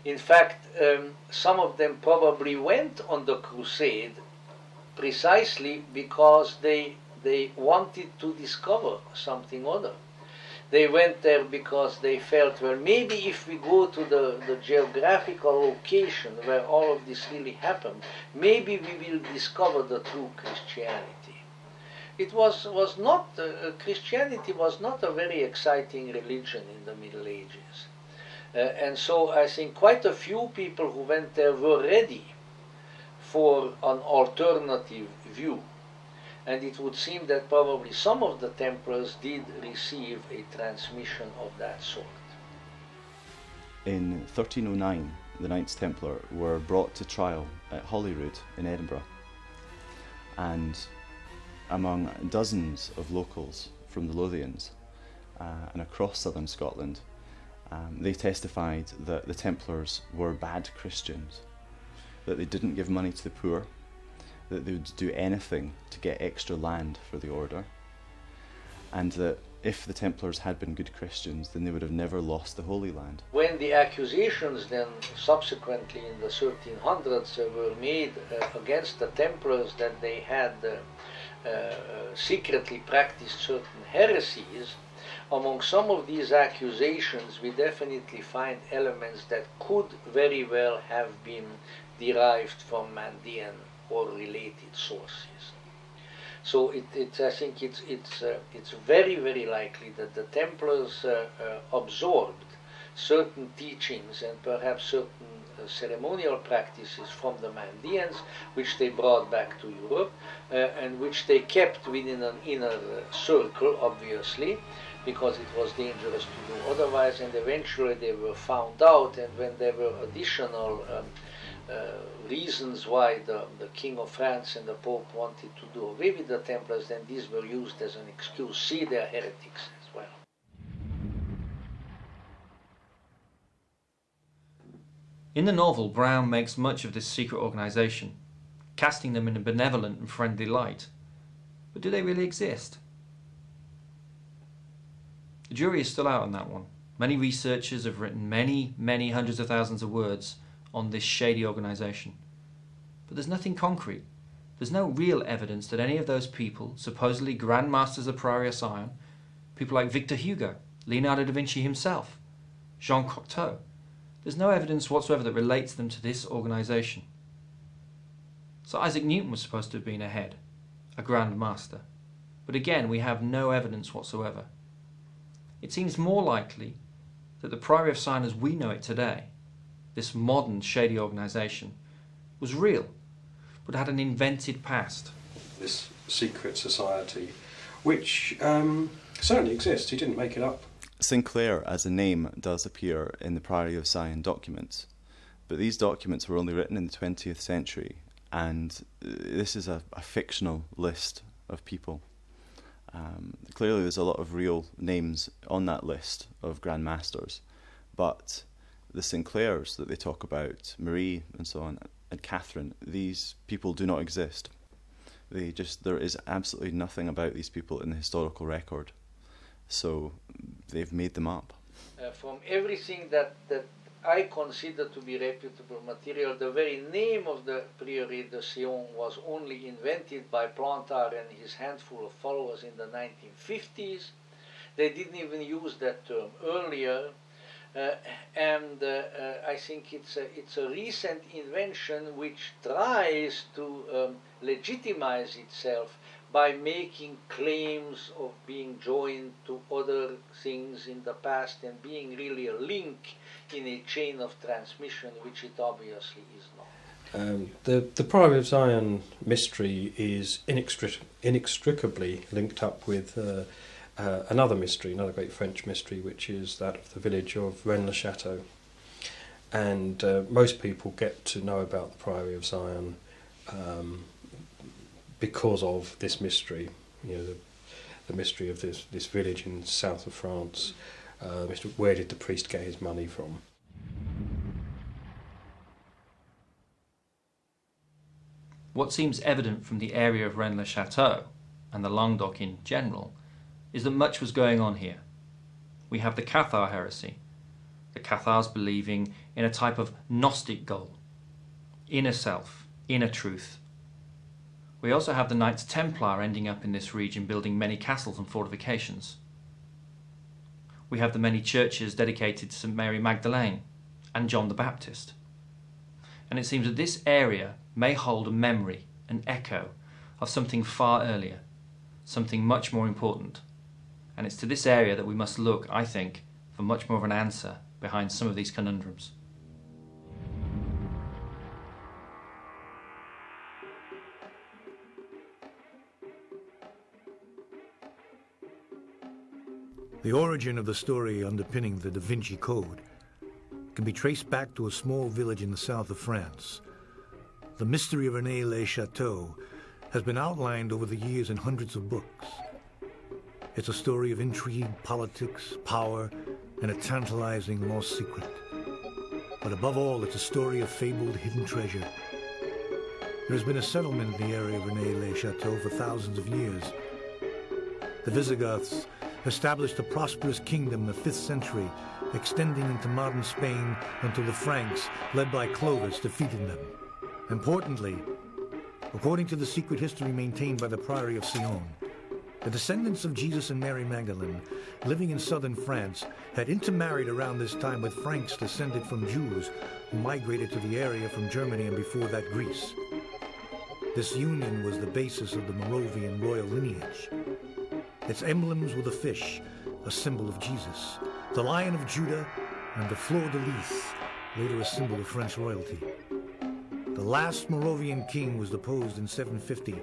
In fact, some of them probably went on the crusade precisely because they wanted to discover something other. They went there because they felt, well, maybe if we go to the geographical location where all of this really happened, maybe we will discover the true Christianity. It was not, Christianity was not a very exciting religion in the Middle Ages. And so I think quite a few people who went there were ready for an alternative view. And it would seem that probably some of the Templars did receive a transmission of that sort. In 1309, the Knights Templar were brought to trial at Holyrood in Edinburgh. And among dozens of locals from the Lothians and across southern Scotland, they testified that the Templars were bad Christians, that they didn't give money to the poor, that they would do anything to get extra land for the order, and that if the Templars had been good Christians, then they would have never lost the Holy Land. When the accusations then subsequently in the 1300s were made against the Templars that they had secretly practiced certain heresies, among some of these accusations we definitely find elements that could very well have been derived from Mandean or related sources. So I think it's very, very likely that the Templars absorbed certain teachings and perhaps certain ceremonial practices from the Mandeans, which they brought back to Europe, and which they kept within an inner circle, obviously, because it was dangerous to do otherwise, and eventually they were found out, and when there were additional reasons why the King of France and the Pope wanted to do away with the Templars, then these were used as an excuse. See, they are heretics as well. In the novel, Brown makes much of this secret organisation, casting them in a benevolent and friendly light. But do they really exist? The jury is still out on that one. Many researchers have written many, many hundreds of thousands of words on this shady organisation. But there's nothing concrete. There's no real evidence that any of those people, supposedly Grand Masters of Priory of Sion, people like Victor Hugo, Leonardo da Vinci himself, Jean Cocteau, there's no evidence whatsoever that relates them to this organisation. So Isaac Newton was supposed to have been a head, a Grand Master. But again, we have no evidence whatsoever. It seems more likely that the Priory of Sion as we know it today, this modern shady organisation, was real, but had an invented past. This secret society, which certainly exists, he didn't make it up. Sinclair as a name does appear in the Priory of Sion documents, but these documents were only written in the 20th century, and this is a fictional list of people. Clearly there's a lot of real names on that list of Grand Masters, but the Sinclairs that they talk about, Marie and so on, and Catherine, these people do not exist. There is absolutely nothing about these people in the historical record. So they've made them up. From everything that I consider to be reputable material, the very name of the Prieuré de Sion was only invented by Plantard and his handful of followers in the 1950s. They didn't even use that term earlier. And I think it's a recent invention which tries to legitimize itself by making claims of being joined to other things in the past and being really a link in a chain of transmission, which it obviously is not. The Priory of Sion mystery is inextricably linked up with another mystery, another great French mystery, which is that of the village of Rennes-le-Château. And most people get to know about the Priory of Sion because of this mystery, the mystery of this village in the south of France. Where did the priest get his money from? What seems evident from the area of Rennes-le-Château, and the Languedoc in general, is that much was going on here. We have the Cathar heresy, the Cathars believing in a type of Gnostic goal, inner self, inner truth. We also have the Knights Templar ending up in this region building many castles and fortifications. We have the many churches dedicated to St. Mary Magdalene and John the Baptist. And it seems that this area may hold a memory, an echo of something far earlier, something much more important. And it's to this area that we must look, I think, for much more of an answer behind some of these conundrums. The origin of the story underpinning the Da Vinci Code can be traced back to a small village in the south of France. The mystery of Rennes-le-Château has been outlined over the years in hundreds of books. It's a story of intrigue, politics, power, and a tantalizing lost secret. But above all, it's a story of fabled hidden treasure. There has been a settlement in the area of Rennes-le-Château for thousands of years. The Visigoths established a prosperous kingdom in the 5th century, extending into modern Spain until the Franks, led by Clovis, defeated them. Importantly, according to the secret history maintained by the Priory of Sion, The descendants of Jesus and Mary Magdalene, living in southern France, had intermarried around this time with Franks descended from Jews who migrated to the area from Germany and before that Greece. This union was the basis of the Moravian royal lineage. Its emblems were the fish, a symbol of Jesus, the Lion of Judah, and the fleur-de-lis, later a symbol of French royalty. The last Moravian king was deposed in 750,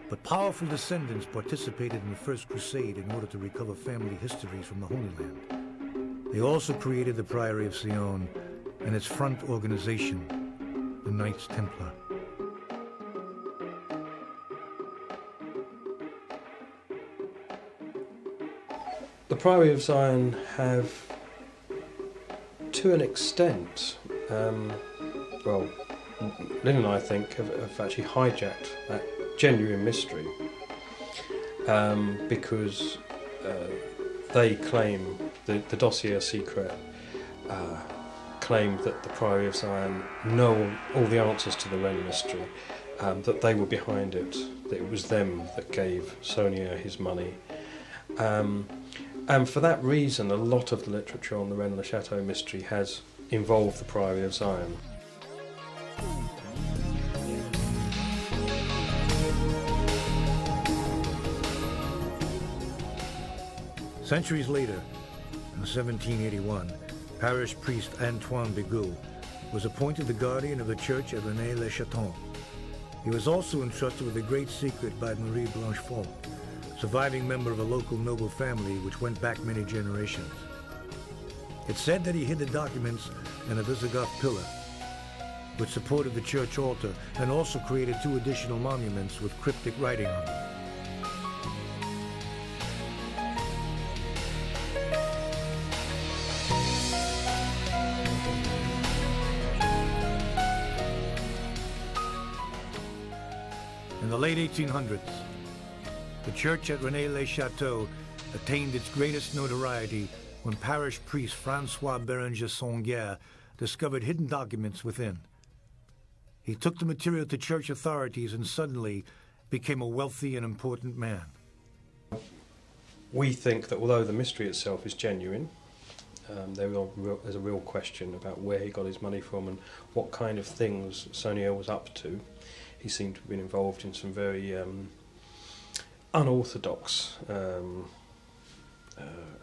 but powerful descendants participated in the First Crusade in order to recover family histories from the Holy Land. They also created the Priory of Sion and its front organization, the Knights Templar. The Priory of Zion have, to an extent, well, Lynn and I think have actually hijacked that genuine mystery because they claim, the dossier secret claimed that the Priory of Zion know all the answers to the Wren mystery, that they were behind it, that it was them that gave Saunier his money. And for that reason, a lot of the literature on the Rennes-le-Château mystery has involved the Priory of Zion. Centuries later, in 1781, parish priest Antoine Bigot was appointed the guardian of the church at Rennes-le-Château. He was also entrusted with a great secret by Marie Blanchefort, surviving member of a local noble family which went back many generations. It's said that he hid the documents in a Visigoth pillar, which supported the church altar, and also created 2 additional monuments with cryptic writing on them. In the late 1800s, the church at Rennes-le-Château attained its greatest notoriety when parish priest François Bérenger Sanguier discovered hidden documents within. He took the material to church authorities and suddenly became a wealthy and important man. We think that although the mystery itself is genuine, there's a real question about where he got his money from and what kind of things Saunier was up to. He seemed to have been involved in some very unorthodox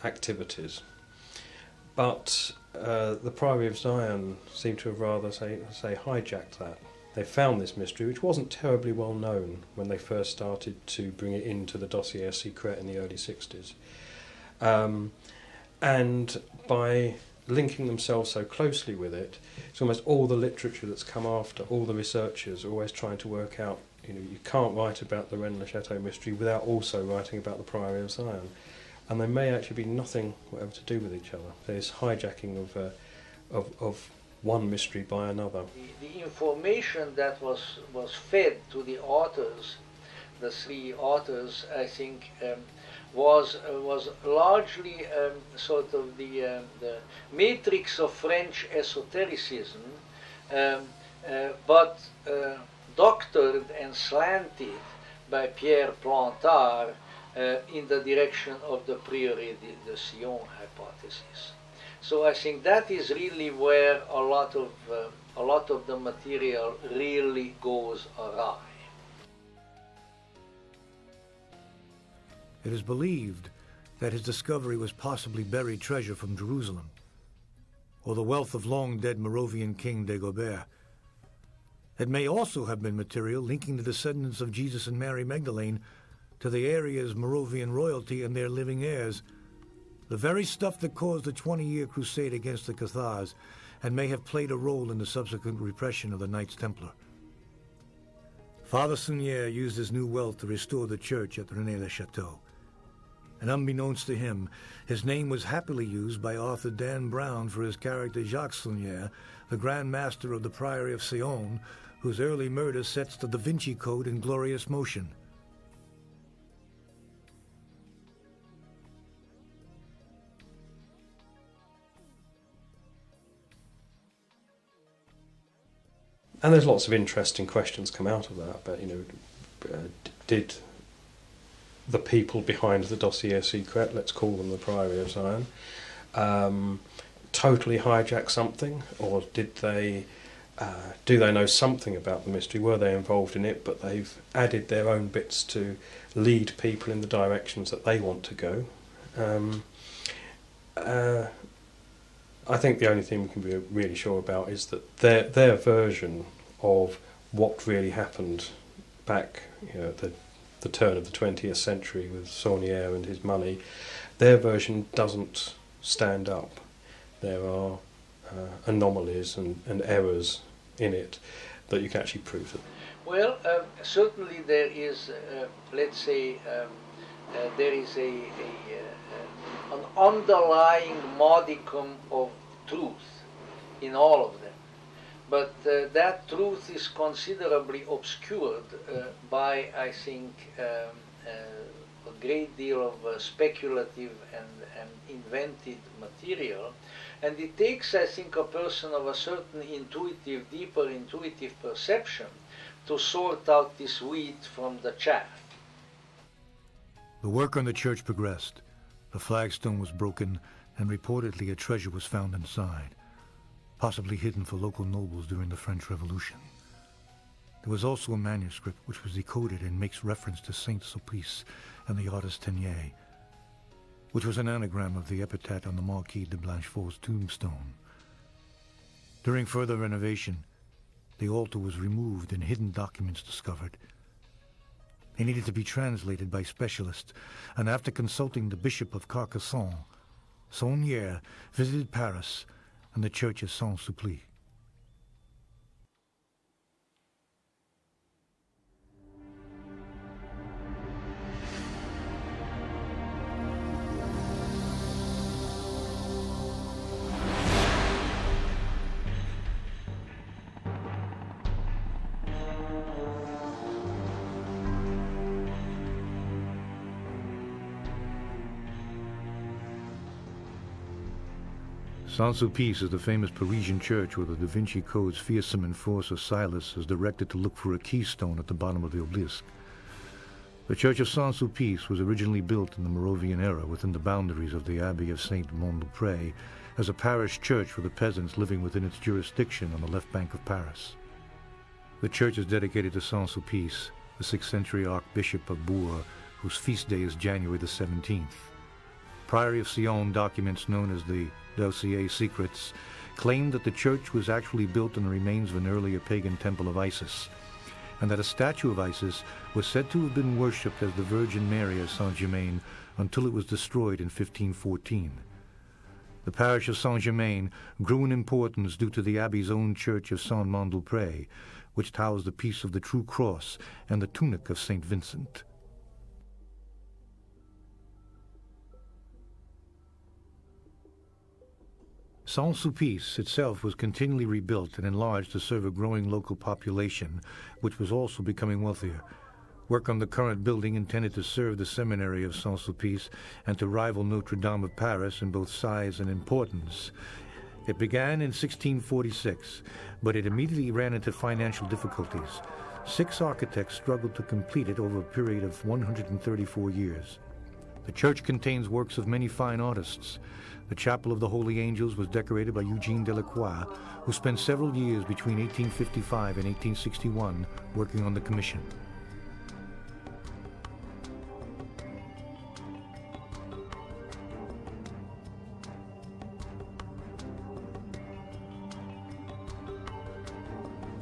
activities. But the Priory of Zion seemed to have rather, say hijacked that. They found this mystery, which wasn't terribly well known when they first started to bring it into the dossier secret in the early 60s. And by linking themselves so closely with it, it's almost all the literature that's come after, all the researchers are always trying to work out, you can't write about the Rennes-le-Château mystery without also writing about the Priory of Zion. And they may actually be nothing whatever to do with each other. There's hijacking of one mystery by another. The information that was fed to the authors, the 3 authors, I think, was largely sort of the matrix of French esotericism, but doctored and slanted by Pierre Plantard in the direction of the Prieuré de Sion hypothesis. So I think that is really where a lot of the material really goes awry. It is believed that his discovery was possibly buried treasure from Jerusalem, or the wealth of long-dead Moravian king Dagobert. It may also have been material linking the descendants of Jesus and Mary Magdalene to the area's Moravian royalty and their living heirs, the very stuff that caused the 20-year crusade against the Cathars and may have played a role in the subsequent repression of the Knights Templar. Father Saunier used his new wealth to restore the church at Rennes-le-Château. And unbeknownst to him, his name was happily used by author Dan Brown for his character Jacques Saunier, the Grand Master of the Priory of Sion, whose early murder sets the Da Vinci Code in glorious motion. And there's lots of interesting questions come out of that, but did the people behind the dossier secret, let's call them the Priory of Zion, totally hijack something, or did they do they know something about the mystery? Were they involved in it, but they've added their own bits to lead people in the directions that they want to go? I think the only thing we can be really sure about is that their version of what really happened back, at the turn of the 20th century with Saunier and his money, their version doesn't stand up. There are anomalies and errors in it that you can actually prove it. Well, certainly there is, let's say, there is an underlying modicum of truth in all of them. But that truth is considerably obscured by, I think, a great deal of speculative and invented material. And it takes, I think, a person of a certain deeper intuitive perception to sort out this wheat from the chaff. The work on the church progressed. The flagstone was broken, and reportedly a treasure was found inside, possibly hidden for local nobles during the French Revolution. There was also a manuscript which was decoded and makes reference to Saint Sulpice and the artist Teniers, which was an anagram of the epitaph on the Marquis de Blanchefort's tombstone. During further renovation, the altar was removed and hidden documents discovered. They needed to be translated by specialists, and after consulting the Bishop of Carcassonne, Saunier visited Paris and the Church of Saint-Sulpice. Saint-Sulpice is the famous Parisian church where the Da Vinci Code's fearsome enforcer Silas is directed to look for a keystone at the bottom of the obelisk. The Church of Saint-Sulpice was originally built in the Moravian era within the boundaries of the Abbey of Saint-Mond-du-Pré as a parish church for the peasants living within its jurisdiction on the left bank of Paris. The church is dedicated to Saint-Sulpice, the 6th century Archbishop of Bourg, whose feast day is January the 17th. Priory of Sion documents known as the Dossier Secrets claimed that the church was actually built on the remains of an earlier pagan temple of Isis, and that a statue of Isis was said to have been worshipped as the Virgin Mary of Saint-Germain until it was destroyed in 1514. The parish of Saint-Germain grew in importance due to the abbey's own church of Saint-Mond-du-Pré, which housed the piece of the True Cross and the tunic of Saint Vincent. Saint-Sulpice itself was continually rebuilt and enlarged to serve a growing local population, which was also becoming wealthier. Work on the current building intended to serve the seminary of Saint-Sulpice and to rival Notre Dame of Paris in both size and importance. It began in 1646, but it immediately ran into financial difficulties. 6 architects struggled to complete it over a period of 134 years. The church contains works of many fine artists. The Chapel of the Holy Angels was decorated by Eugene Delacroix, who spent several years between 1855 and 1861 working on the commission.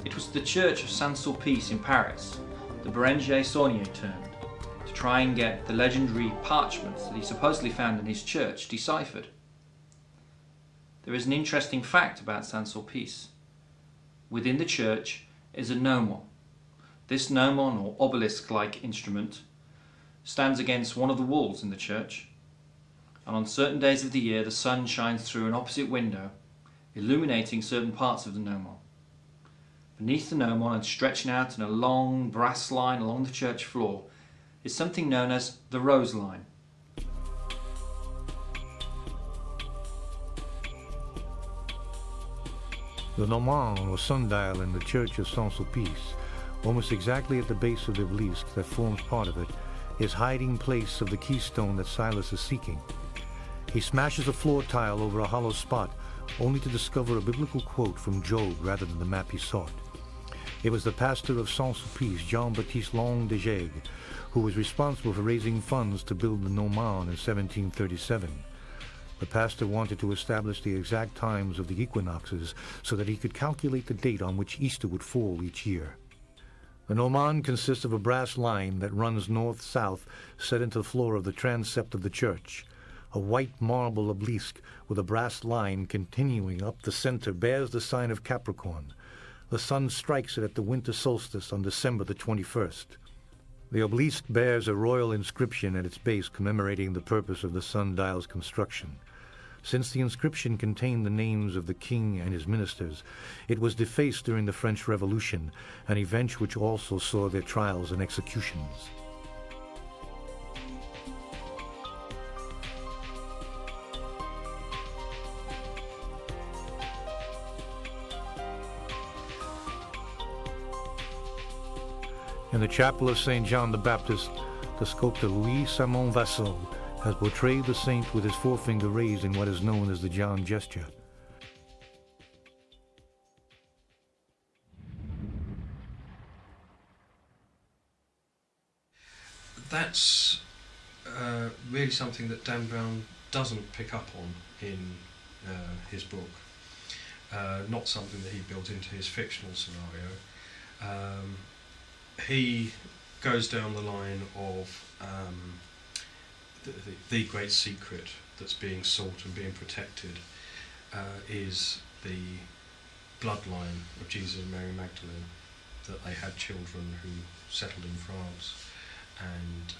It was the Church of Saint-Sulpice in Paris that Berenger Saunier turned to try and get the legendary parchments that he supposedly found in his church deciphered. There is an interesting fact about Saint-Sulpice. Within the church is a gnomon. This gnomon, or obelisk-like instrument, stands against one of the walls in the church, and on certain days of the year the sun shines through an opposite window, illuminating certain parts of the gnomon. Beneath the gnomon and stretching out in a long brass line along the church floor is something known as the rose line. The gnomon or sundial in the Church of Saint-Sulpice, almost exactly at the base of the obelisk that forms part of it, is hiding place of the keystone that Silas is seeking. He smashes a floor tile over a hollow spot, only to discover a biblical quote from Job rather than the map he sought. It was the pastor of Saint-Sulpice, Jean-Baptiste Long de Jaigues, who was responsible for raising funds to build the Noman in 1737. The pastor wanted to establish the exact times of the equinoxes so that he could calculate the date on which Easter would fall each year. The Noman consists of a brass line that runs north-south set into the floor of the transept of the church. A white marble obelisk with a brass line continuing up the center bears the sign of Capricorn. The sun strikes it at the winter solstice on December the 21st. The obelisk bears a royal inscription at its base commemorating the purpose of the sundial's construction. Since the inscription contained the names of the king and his ministers, it was defaced during the French Revolution, an event which also saw their trials and executions. In the chapel of St. John the Baptist, the sculptor Louis-Simon Vassal has portrayed the saint with his forefinger raised in what is known as the John gesture. That's really something that Dan Brown doesn't pick up on in his book. Not something that he built into his fictional scenario. He goes down the line of the great secret that's being sought and being protected is the bloodline of Jesus and Mary Magdalene, that they had children who settled in France, and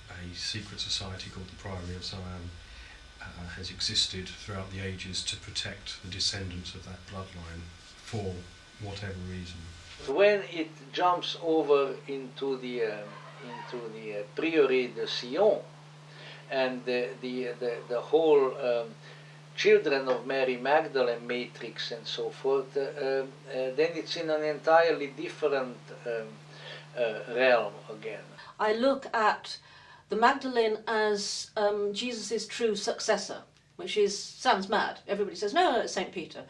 a secret society called the Priory of Zion has existed throughout the ages to protect the descendants of that bloodline for whatever reason. When it jumps over into the Priory de Sion and the whole children of Mary Magdalene matrix and so forth, then it's in an entirely different realm again. I look at the Magdalene as Jesus' true successor, which sounds mad. Everybody says, no, it's St. Peter.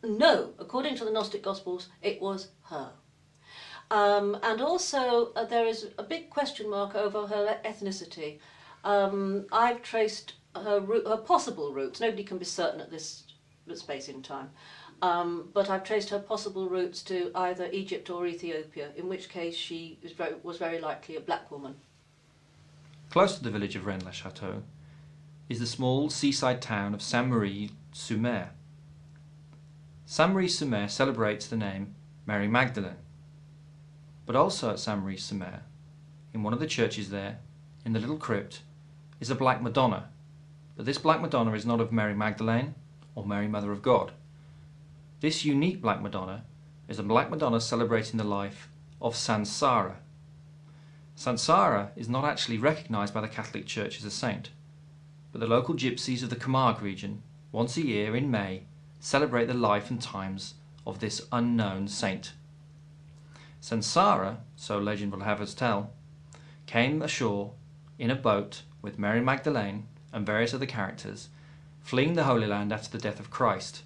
No, according to the Gnostic Gospels, it was her. And also there is a big question mark over her ethnicity. I've traced her possible roots. Nobody can be certain at this space in time. But I've traced her possible roots to either Egypt or Ethiopia, in which case she was very likely a black woman. Close to the village of Rennes-le-Château is the small seaside town of Saint-Marie-sur-Mer. Saint-Marie-sur-Mer celebrates the name Mary Magdalene. But also at Saint-Marie-sur-Mer, in one of the churches there, in the little crypt, is a Black Madonna. But this Black Madonna is not of Mary Magdalene or Mary Mother of God. This unique Black Madonna is a Black Madonna celebrating the life of Sansara. Sansara is not actually recognised by the Catholic Church as a saint, but the local gypsies of the Camargue region, once a year in May, celebrate the life and times of this unknown saint. Sansara, so legend will have us tell, came ashore in a boat with Mary Magdalene and various other characters, fleeing the Holy Land after the death of Christ.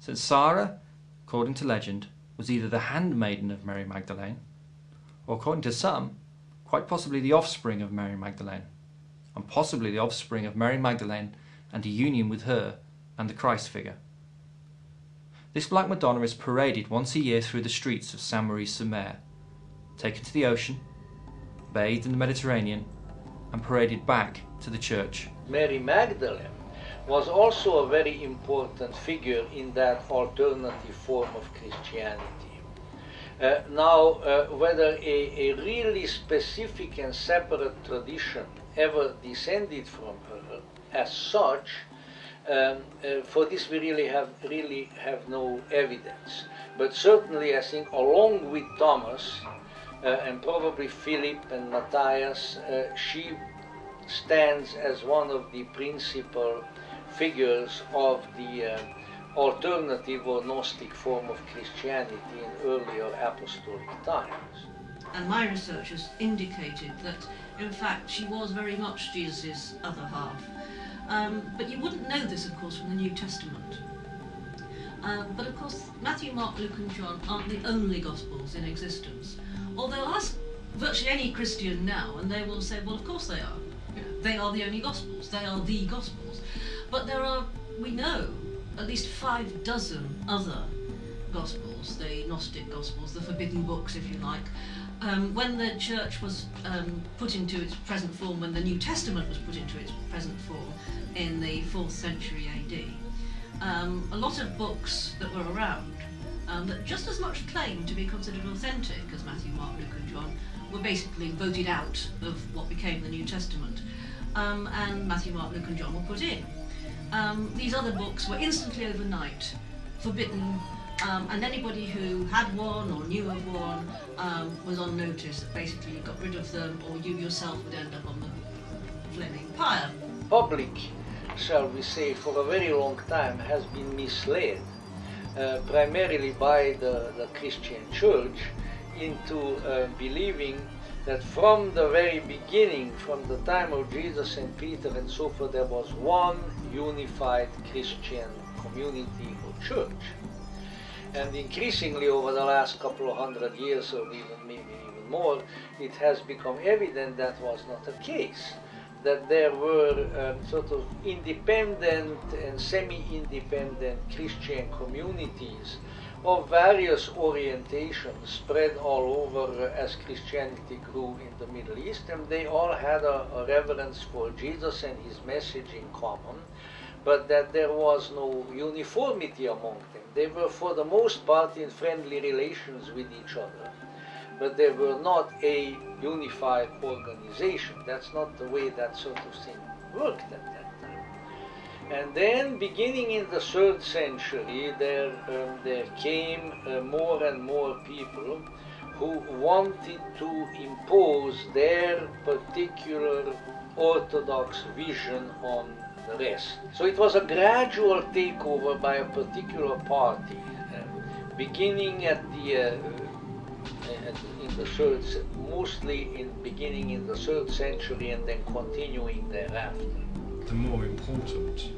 Sansara, according to legend, was either the handmaiden of Mary Magdalene, or according to some, quite possibly the offspring of Mary Magdalene, and possibly the offspring of Mary Magdalene and a union with her and the Christ figure. This Black Madonna is paraded once a year through the streets of Saint-Marie-sur-Mer, taken to the ocean, bathed in the Mediterranean, and paraded back to the church. Mary Magdalene was also a very important figure in that alternative form of Christianity. Whether a really specific and separate tradition ever descended from her as such, for this we really have no evidence. But certainly I think along with Thomas and probably Philip and Matthias, she stands as one of the principal figures of the alternative or Gnostic form of Christianity in earlier apostolic times. and my research has indicated that, in fact, she was very much Jesus' other half. But you wouldn't know this, of course, from the New Testament. But of course, Matthew, Mark, Luke and John aren't the only Gospels in existence. Although ask virtually any Christian now and they will say, well, of course they are. You know, they are the only Gospels, they are the Gospels. But there are, we know, at least 6 other Gospels, the Gnostic Gospels, the forbidden books, if you like. When the Church was put into its present form, when the New Testament was put into its present form in the 4th century AD, a lot of books that were around that just as much claimed to be considered authentic as Matthew, Mark, Luke and John were basically voted out of what became the New Testament, and Matthew, Mark, Luke and John were put in. These other books were instantly overnight forbidden, and anybody who had one or knew of one was on notice that basically you got rid of them or you yourself would end up on the flaming pyre. Public, shall we say, for a very long time has been misled, primarily by the Christian Church, into believing that from the very beginning, from the time of Jesus and Peter and so forth, there was one unified Christian community or church. And increasingly over the last couple of 100 years, or maybe even more, it has become evident that was not the case. That there were sort of independent and semi-independent Christian communities of various orientations spread all over as Christianity grew in the Middle East, and they all had a reverence for Jesus and his message in common, but that there was no uniformity among them. They were for the most part in friendly relations with each other, but they were not a unified organization. That's not the way that sort of thing worked at that time. And then, beginning in the 3rd century, there came more and more people who wanted to impose their particular orthodox vision on the rest. So it was a gradual takeover by a particular party, beginning at the in the third, mostly beginning in the 3rd century and then continuing thereafter. The more important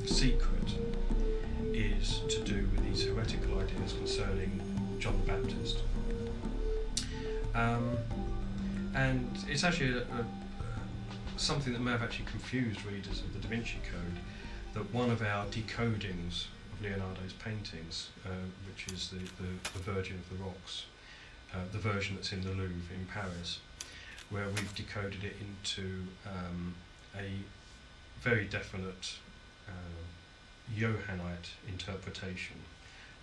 secret is to do with these heretical ideas concerning John the Baptist. And it's actually something that may have actually confused readers of the Da Vinci Code, that one of our decodings of Leonardo's paintings, which is the Virgin of the Rocks, the version that's in the Louvre in Paris, where we've decoded it into a very definite Johannite interpretation.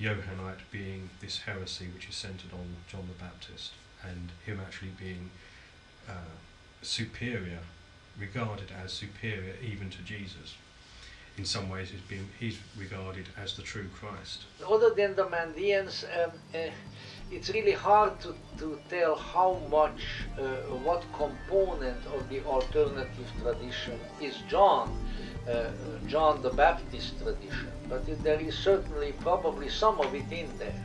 Johannite being this heresy which is centred on John the Baptist, and him actually being superior, regarded as superior even to Jesus. In some ways he's regarded as the true Christ. Other than the Mandeans, it's really hard to tell how much, what component of the alternative tradition is John the Baptist tradition, but there is certainly probably some of it in there.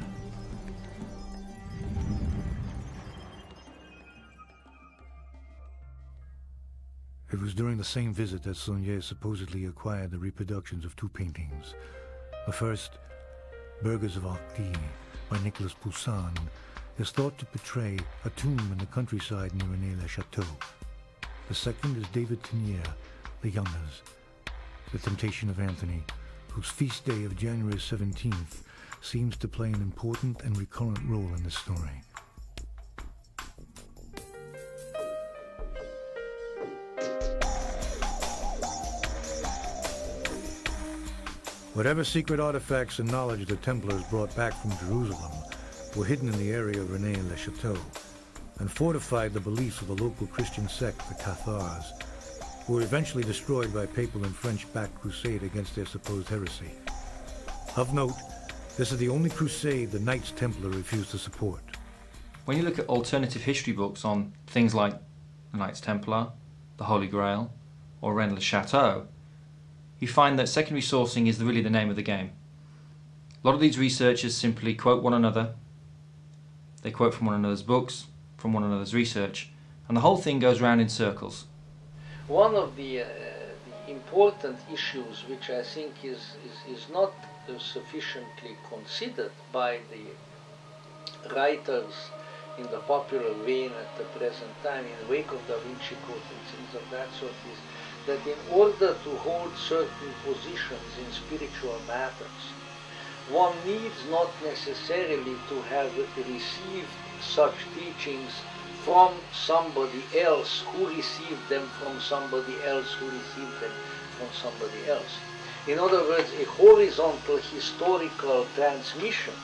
It was during the same visit that Saunier supposedly acquired the reproductions of 2 paintings. The first, Burghers of Arctie, by Nicolas Poussin, is thought to portray a tomb in the countryside near Rennes-le-Château. The second is David Teniers, the Youngers, The Temptation of Anthony, whose feast day of January 17th seems to play an important and recurrent role in the story. Whatever secret artifacts and knowledge the Templars brought back from Jerusalem were hidden in the area of Rennes-le-Château and fortified the beliefs of the local Christian sect, the Cathars, who were eventually destroyed by papal and French-backed crusade against their supposed heresy. Of note, this is the only crusade the Knights Templar refused to support. When you look at alternative history books on things like the Knights Templar, the Holy Grail, or Rennes-le-Château, you find that secondary sourcing is really the name of the game. A lot of these researchers simply quote one another, they quote from one another's books, from one another's research, and the whole thing goes round in circles. One of the important issues which I think is not sufficiently considered by the writers in the popular vein at the present time, in the wake of Da Vinci Code and things of that sort, is that in order to hold certain positions in spiritual matters, one needs not necessarily to have received such teachings from somebody else who received them from somebody else who received them from somebody else. In other words, a horizontal historical transmission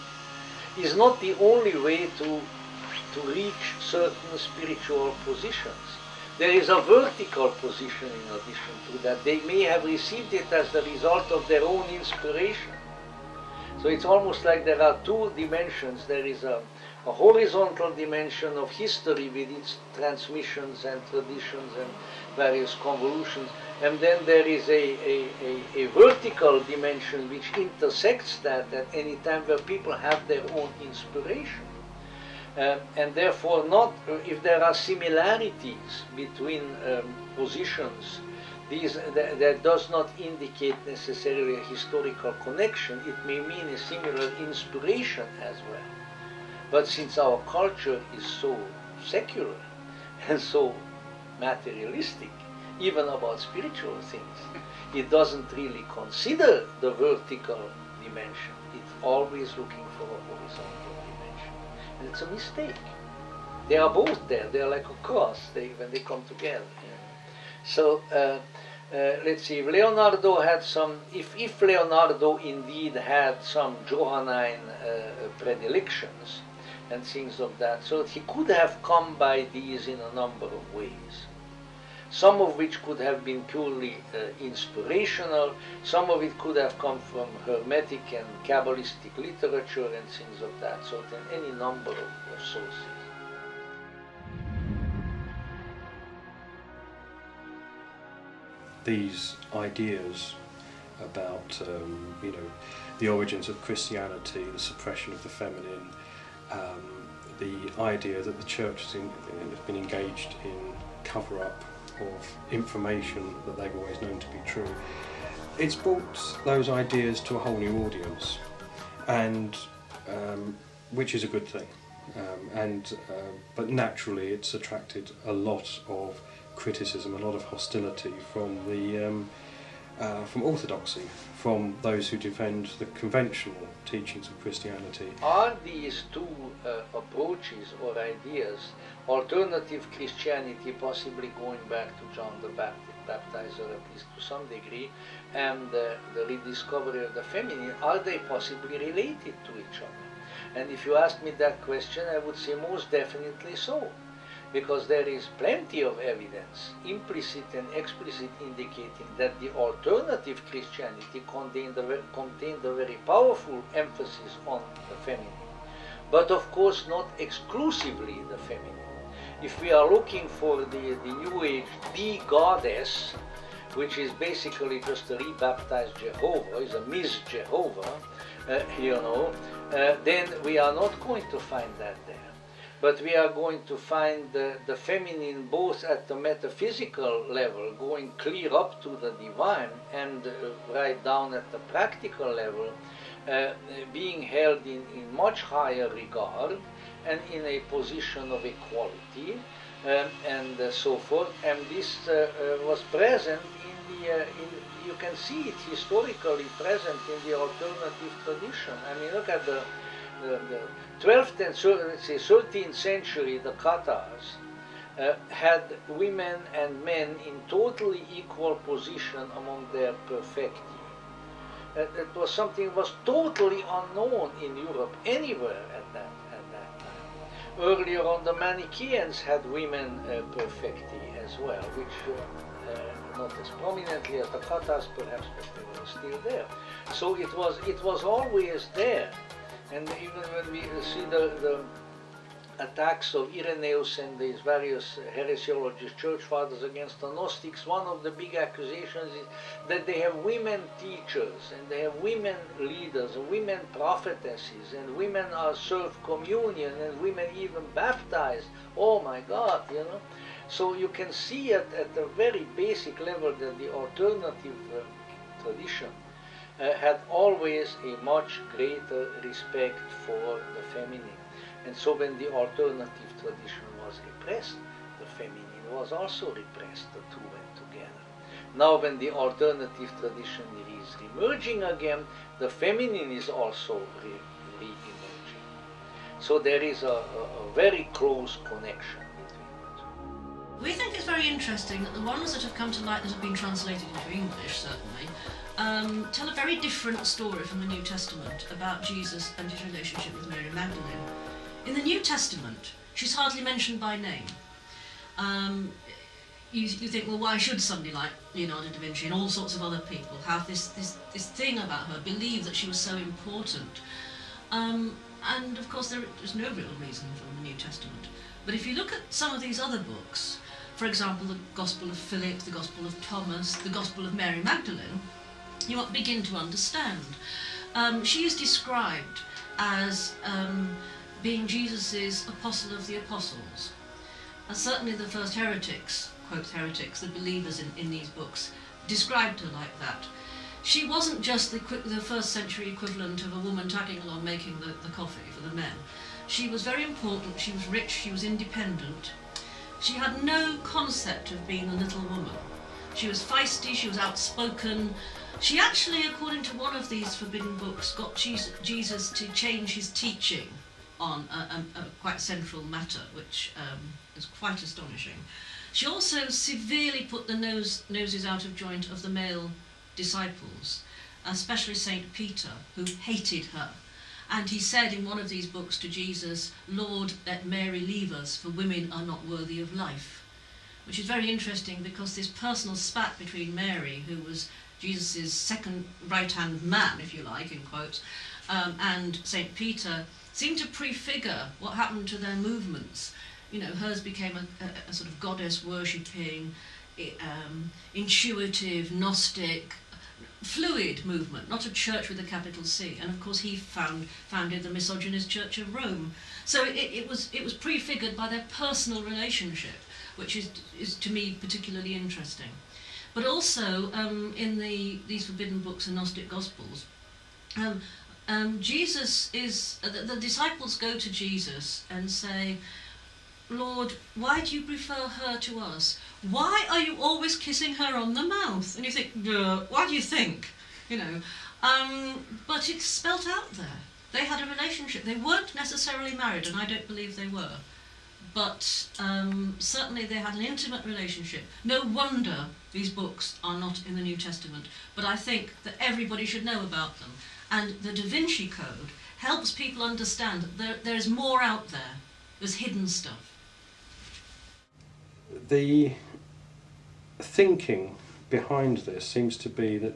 is not the only way to reach certain spiritual positions. There is a vertical position in addition to that. They may have received it as the result of their own inspiration. So it's almost like there are two dimensions. There is a horizontal dimension of history with its transmissions and traditions and various convolutions, and then there is a vertical dimension which intersects that at any time, where people have their own inspiration. And therefore, not if there are similarities between positions, that does not indicate necessarily a historical connection. It may mean a similar inspiration as well. But since our culture is so secular and so materialistic, even about spiritual things, it doesn't really consider the vertical dimension. It's always looking for a horizontal dimension. And it's a mistake. They are both there. They are like a cross when they come together. So let's see, Leonardo had some, if Leonardo indeed had some Johannine predilections and things of that sort, he could have come by these in a number of ways. Some of which could have been purely inspirational, some of it could have come from Hermetic and Kabbalistic literature and things of that sort, and any number of sources. These ideas about the origins of Christianity, the suppression of the feminine, the idea that the church has been engaged in cover-up of information that they've always known to be true. It's brought those ideas to a whole new audience, and which is a good thing. But naturally, it's attracted a lot of criticism, a lot of hostility from from orthodoxy, from those who defend the conventional teachings of Christianity. Are these two approaches or ideas, alternative Christianity, possibly going back to John the Baptizer, at least to some degree, and the rediscovery of the feminine, are they possibly related to each other? And if you ask me that question, I would say most definitely so. Because there is plenty of evidence, implicit and explicit, indicating that the alternative Christianity contained a very powerful emphasis on the feminine. But of course not exclusively the feminine. If we are looking for the New Age, the goddess, which is basically just a rebaptized Jehovah, is a Ms. Jehovah, then we are not going to find that there. But we are going to find the feminine both at the metaphysical level, going clear up to the divine, and right down at the practical level, being held in much higher regard and in a position of equality, and so forth. And this was present you can see it historically present in the alternative tradition. I mean, look at the 12th and 13th century, the Cathars had women and men in totally equal position among their perfecti. It was something was totally unknown in Europe, anywhere at that time. Earlier on, the Manichaeans had women perfecti as well, which not as prominently as the Cathars perhaps, but they were still there. So it was always there. And even when we see attacks of Irenaeus and these various heresiologists, church fathers against the Gnostics, one of the big accusations is that they have women teachers and they have women leaders and women prophetesses and women are served communion and women even baptized. Oh my God, you know. So you can see at a very basic level that the alternative tradition had always a much greater respect for the feminine. And so when the alternative tradition was repressed, the feminine was also repressed. The two went together. Now when the alternative tradition is emerging again, the feminine is also re-emerging. So there is a very close connection between the two. We think it's very interesting that the ones that have come to light that have been translated into English, certainly, tell a very different story from the New Testament about Jesus and his relationship with Mary Magdalene. In the New Testament, she's hardly mentioned by name. You think, well, why should somebody like Leonardo da Vinci and all sorts of other people have this thing about her, believe that she was so important? And of course, there's no real reason from the New Testament. But if you look at some of these other books, for example, the Gospel of Philip, the Gospel of Thomas, the Gospel of Mary Magdalene, you might begin to understand. She is described as being Jesus' apostle of the apostles. Certainly the first heretics, quote heretics, the believers in these books, described her like that. She wasn't just the first century equivalent of a woman tagging along making the coffee for the men. She was very important, she was rich, she was independent. She had no concept of being a little woman. She was feisty, she was outspoken. She actually, according to one of these forbidden books, got Jesus to change his teaching on a quite central matter, which is quite astonishing. She also severely put the noses out of joint of the male disciples, especially St. Peter, who hated her. And he said in one of these books to Jesus, "Lord, let Mary leave us, for women are not worthy of life." Which is very interesting because this personal spat between Mary, who was Jesus' second right-hand man, if you like, in quotes, and St. Peter, seemed to prefigure what happened to their movements. You know, hers became a sort of goddess-worshipping, intuitive, Gnostic, fluid movement, not a church with a capital C. And of course he founded the misogynist Church of Rome. So it was prefigured by their personal relationship, which is to me particularly interesting. But also in these forbidden books and Gnostic Gospels, Jesus is, the disciples go to Jesus and say, "Lord, why do you prefer her to us? Why are you always kissing her on the mouth?" And you think, why do you think? You know, but it's spelt out there. They had a relationship. They weren't necessarily married, and I don't believe they were. But certainly they had an intimate relationship. No wonder these books are not in the New Testament, but I think that everybody should know about them. And the Da Vinci Code helps people understand that there's more out there. There's hidden stuff. The thinking behind this seems to be that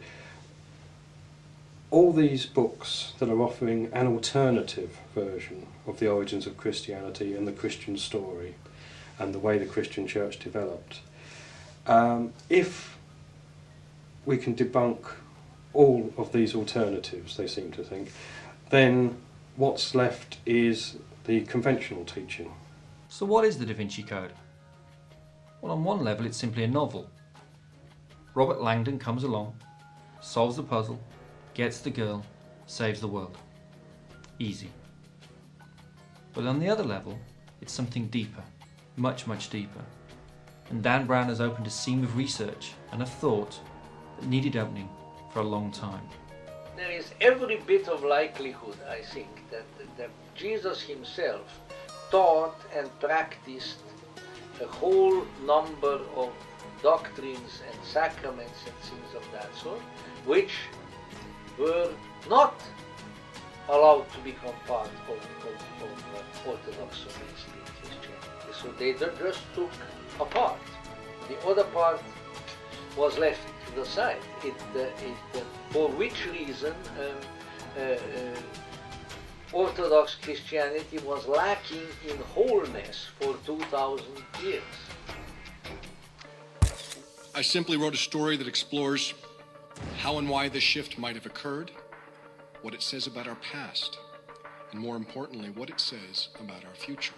all these books that are offering an alternative version of the origins of Christianity and the Christian story and the way the Christian church developed, if we can debunk all of these alternatives, they seem to think, then what's left is the conventional teaching. So what is the Da Vinci Code? Well, on one level it's simply a novel. Robert Langdon comes along, solves the puzzle, gets the girl, saves the world. Easy. But on the other level, it's something deeper, much, much deeper. And Dan Brown has opened a seam of research and of thought that needed opening for a long time. There is every bit of likelihood, I think, that Jesus himself taught and practiced a whole number of doctrines and sacraments and things of that sort, which were not allowed to become part of Orthodox or mainstream Christianity. So they just took a part. The other part was left to the side. For which reason Orthodox Christianity was lacking in wholeness for 2,000 years. I simply wrote a story that explores how and why this shift might have occurred, what it says about our past, and more importantly, what it says about our future.